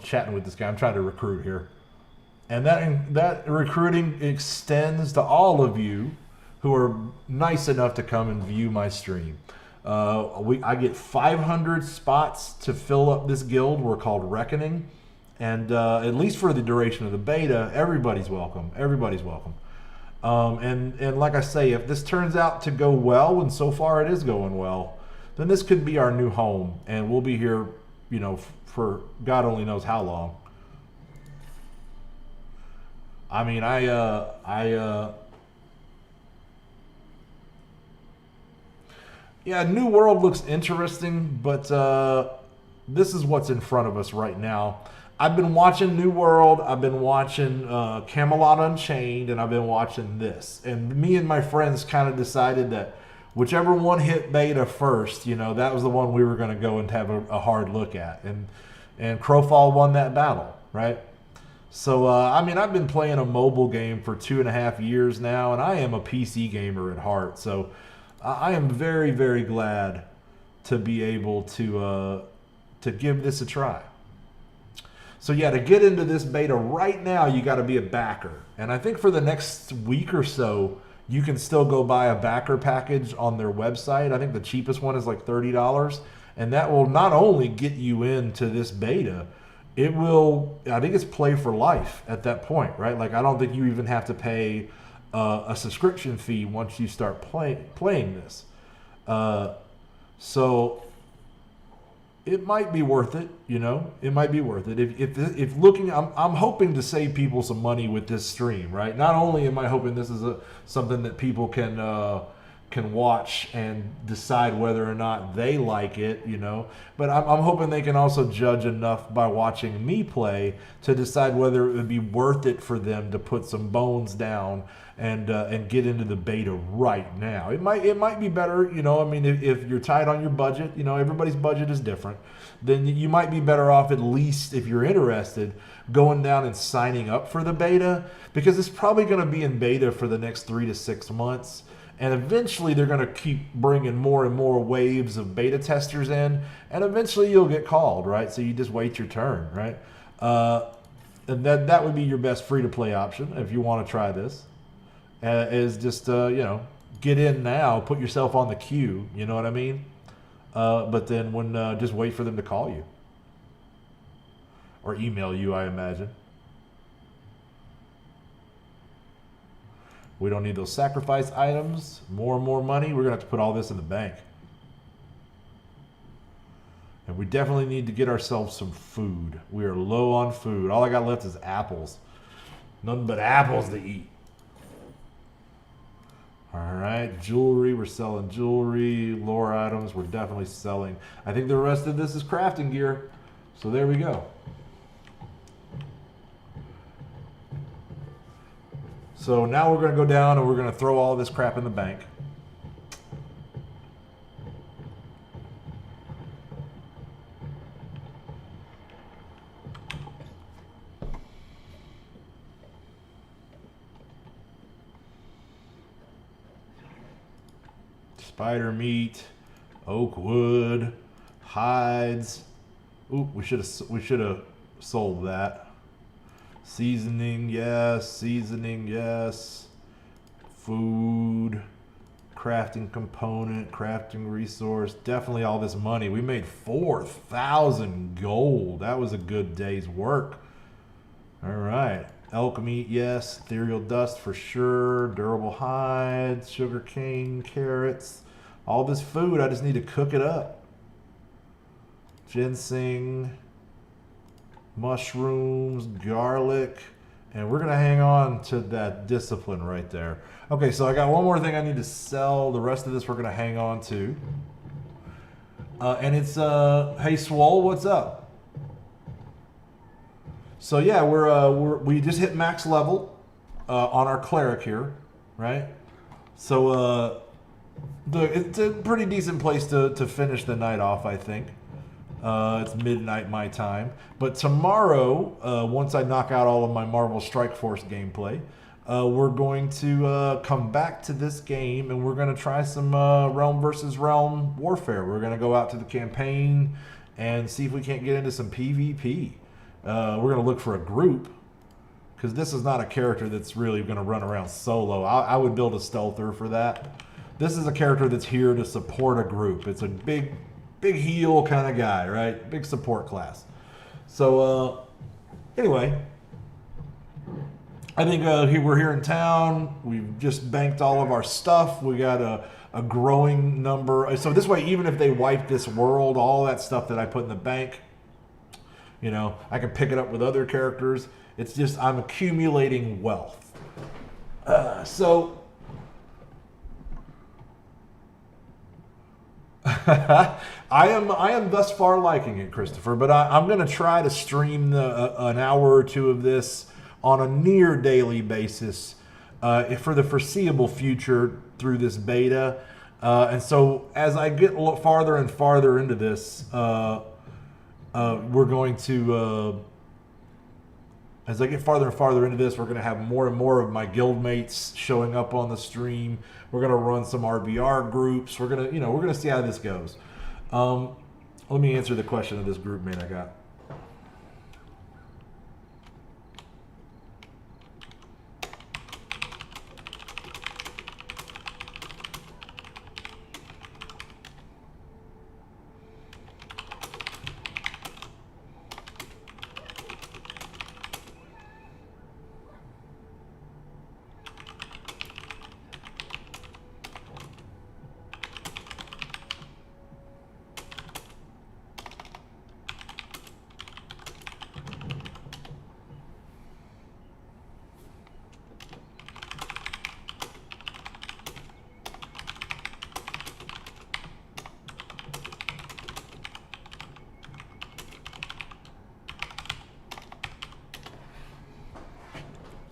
Chatting with this guy. I'm trying to recruit here. And that recruiting extends to all of you who are nice enough to come and view my stream. I get 500 spots to fill up this guild. We're called Reckoning. And at least for the duration of the beta, everybody's welcome. Everybody's welcome. And like I say, if this turns out to go well, and so far it is going well, then this could be our new home. And we'll be here, you know, for God only knows how long. I mean, yeah, New World looks interesting, but this is what's in front of us right now. I've been watching New World, I've been watching Camelot Unchained, and I've been watching this. And me and my friends kind of decided that whichever one hit beta first, you know, that was the one we were going to go and have a hard look at. And Crowfall won that battle, right? So, I mean, I've been playing a mobile game for 2.5 years now, and I am a PC gamer at heart. So, I am very, very glad to be able to give this a try. So, yeah, to get into this beta right now, you got to be a backer. And I think for the next week or so, you can still go buy a backer package on their website. I think the cheapest one is like $30. And that will not only get you into this beta, it will, I think it's play for life at that point, right? Like, I don't think you even have to pay a subscription fee once you start playing this. So it might be worth it, you know? It might be worth it. If looking, I'm hoping to save people some money with this stream, right? Not only am I hoping this is something that people can watch and decide whether or not they like it, you know. But I'm hoping they can also judge enough by watching me play to decide whether it would be worth it for them to put some bones down and get into the beta right now. It might be better, you know. I mean, if you're tight on your budget, you know, everybody's budget is different. Then you might be better off, at least if you're interested, going down and signing up for the beta, because it's probably going to be in beta for the next 3 to 6 months. And eventually they're going to keep bringing more and more waves of beta testers in. And eventually you'll get called, right? So you just wait your turn, right? And that would be your best free-to-play option if you want to try this. Is just, you know, get in now, put yourself on the queue. You know what I mean? But then when just wait for them to call you. Or email you, I imagine. We don't need those sacrifice items. More and more money. We're going to have to put all this in the bank. And we definitely need to get ourselves some food. We are low on food. All I got left is apples. Nothing but apples to eat. Alright, jewelry. We're selling jewelry. Lore items. We're definitely selling. I think the rest of this is crafting gear. So there we go. So now we're going to go down and we're going to throw all this crap in the bank. Spider meat, oak wood, hides. Ooh, we should have sold that. Seasoning, yes. Seasoning, yes. Food, crafting component, crafting resource. Definitely all this money. We made 4,000 gold. That was a good day's work. All right. Elk meat, yes. Ethereal dust for sure. Durable hides, sugar cane, carrots. All this food, I just need to cook it up. Ginseng, mushrooms, garlic, and we're going to hang on to that discipline right there. Okay, so I got one more thing I need to sell. The rest of this we're going to hang on to. And it's, hey, Swole, what's up? So yeah, we just hit max level on our cleric here, right? So it's a pretty decent place to finish the night off, I think. It's midnight my time. But tomorrow, once I knock out all of my Marvel Strike Force gameplay, we're going to come back to this game and we're going to try some realm versus realm warfare. We're going to go out to the campaign and see if we can't get into some PvP. We're going to look for a group because this is not a character that's really going to run around solo. I would build a stealther for that. This is a character that's here to support a group. It's a big heal kind of guy, right? Big support class. So anyway, I think we're here in town. We've just banked all of our stuff. We got a growing number. So this way, even if they wipe this world, all that stuff that I put in the bank, you know, I can pick it up with other characters. It's just I'm accumulating wealth. So I am thus far liking it, Christopher. But I'm going to try to stream an hour or two of this on a near daily basis for the foreseeable future through this beta. And so as I get farther and farther into this, we're going to, as I get farther and farther into this, we're going to have more and more of my guildmates showing up on the stream. We're going to run some RBR groups. We're going to, we're going to see how this goes. Let me answer the question of this group mate I got.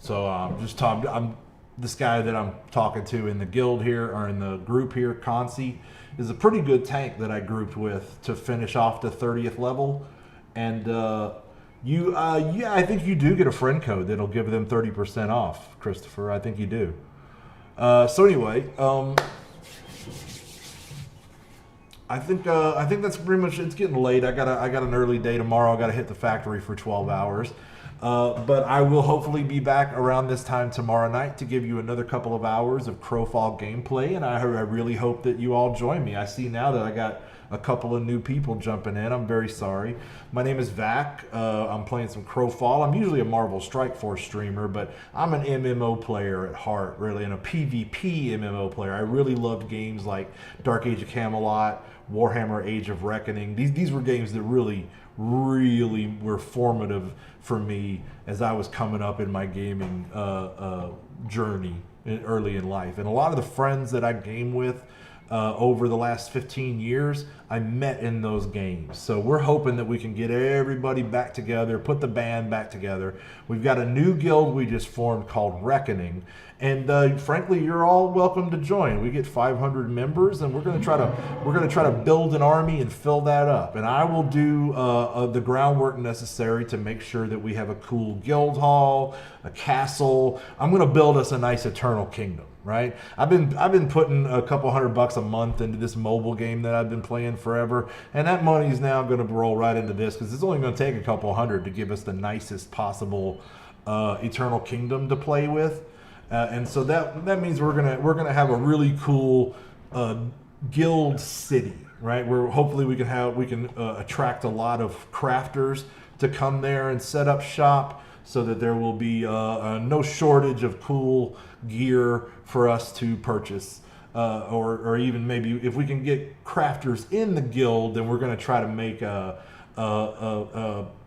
So I'm this guy that I'm talking to in the guild here, or in the group here, Consi, is a pretty good tank that I grouped with to finish off the 30th level. And I think you do get a friend code that'll give them 30% off, Christopher. I think you do. So anyway, I think that's pretty much. It's getting late. I got an early day tomorrow. I got to hit the factory for 12 hours. But I will hopefully be back around this time tomorrow night to give you another couple of hours of Crowfall gameplay, and I really hope that you all join me. I see now that I got a couple of new people jumping in. I'm very sorry. My name is Vac. I'm playing some Crowfall. I'm usually a Marvel Strike Force streamer, but I'm an MMO player at heart, really, and a PvP MMO player. I really loved games like Dark Age of Camelot, Warhammer Age of Reckoning. These were games that really were formative for me as I was coming up in my gaming journey early in life. And a lot of the friends that I game with over the last 15 years, I met in those games. So we're hoping that we can get everybody back together, put the band back together. We've got a new guild we just formed called Reckoning. And frankly, you're all welcome to join. We get 500 members, and we're going to try to build an army and fill that up. And I will do the groundwork necessary to make sure that we have a cool guild hall, a castle. I'm going to build us a nice eternal kingdom, right? I've been putting a couple $100 a month into this mobile game that I've been playing forever, and that money is now going to roll right into this because it's only going to take a couple hundred to give us the nicest possible eternal kingdom to play with. And so that means we're gonna have a really cool guild city, right? Where hopefully we can attract a lot of crafters to come there and set up shop, so that there will be no shortage of cool gear for us to purchase, or even maybe if we can get crafters in the guild, then we're going to try to make an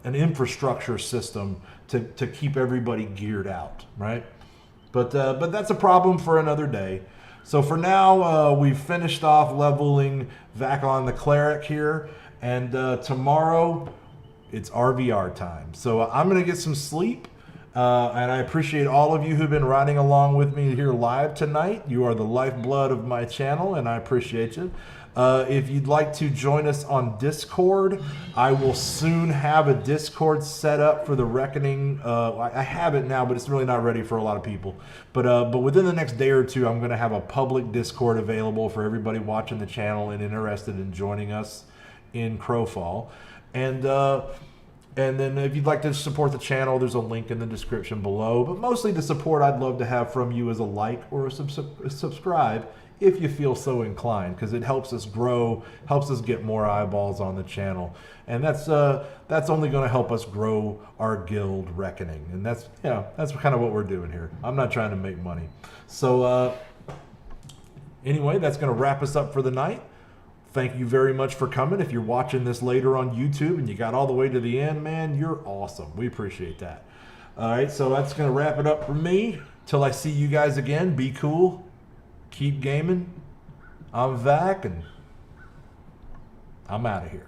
infrastructure system to keep everybody geared out, right? But that's a problem for another day. So for now, we've finished off leveling back on the cleric here, and tomorrow It's RVR time. So I'm going to get some sleep. And I appreciate all of you who've been riding along with me here live tonight. You are the lifeblood of my channel, and I appreciate you. If you'd like to join us on Discord, I will soon have a Discord set up for the Reckoning. I have it now, but it's really not ready for a lot of people. But within the next day or two, I'm going to have a public Discord available for everybody watching the channel and interested in joining us in Crowfall. And then if you'd like to support the channel, there's a link in the description below. But mostly the support I'd love to have from you is a like or a subscribe if you feel so inclined, because it helps us grow, helps us get more eyeballs on the channel. And that's only going to help us grow our guild Reckoning. And that's kind of what we're doing here. I'm not trying to make money. So anyway, that's going to wrap us up for the night. Thank you very much for coming. If you're watching this later on YouTube and you got all the way to the end, man, you're awesome. We appreciate that. All right, so that's going to wrap it up for me. Till I see you guys again, be cool. Keep gaming. I'm Vac, and I'm out of here.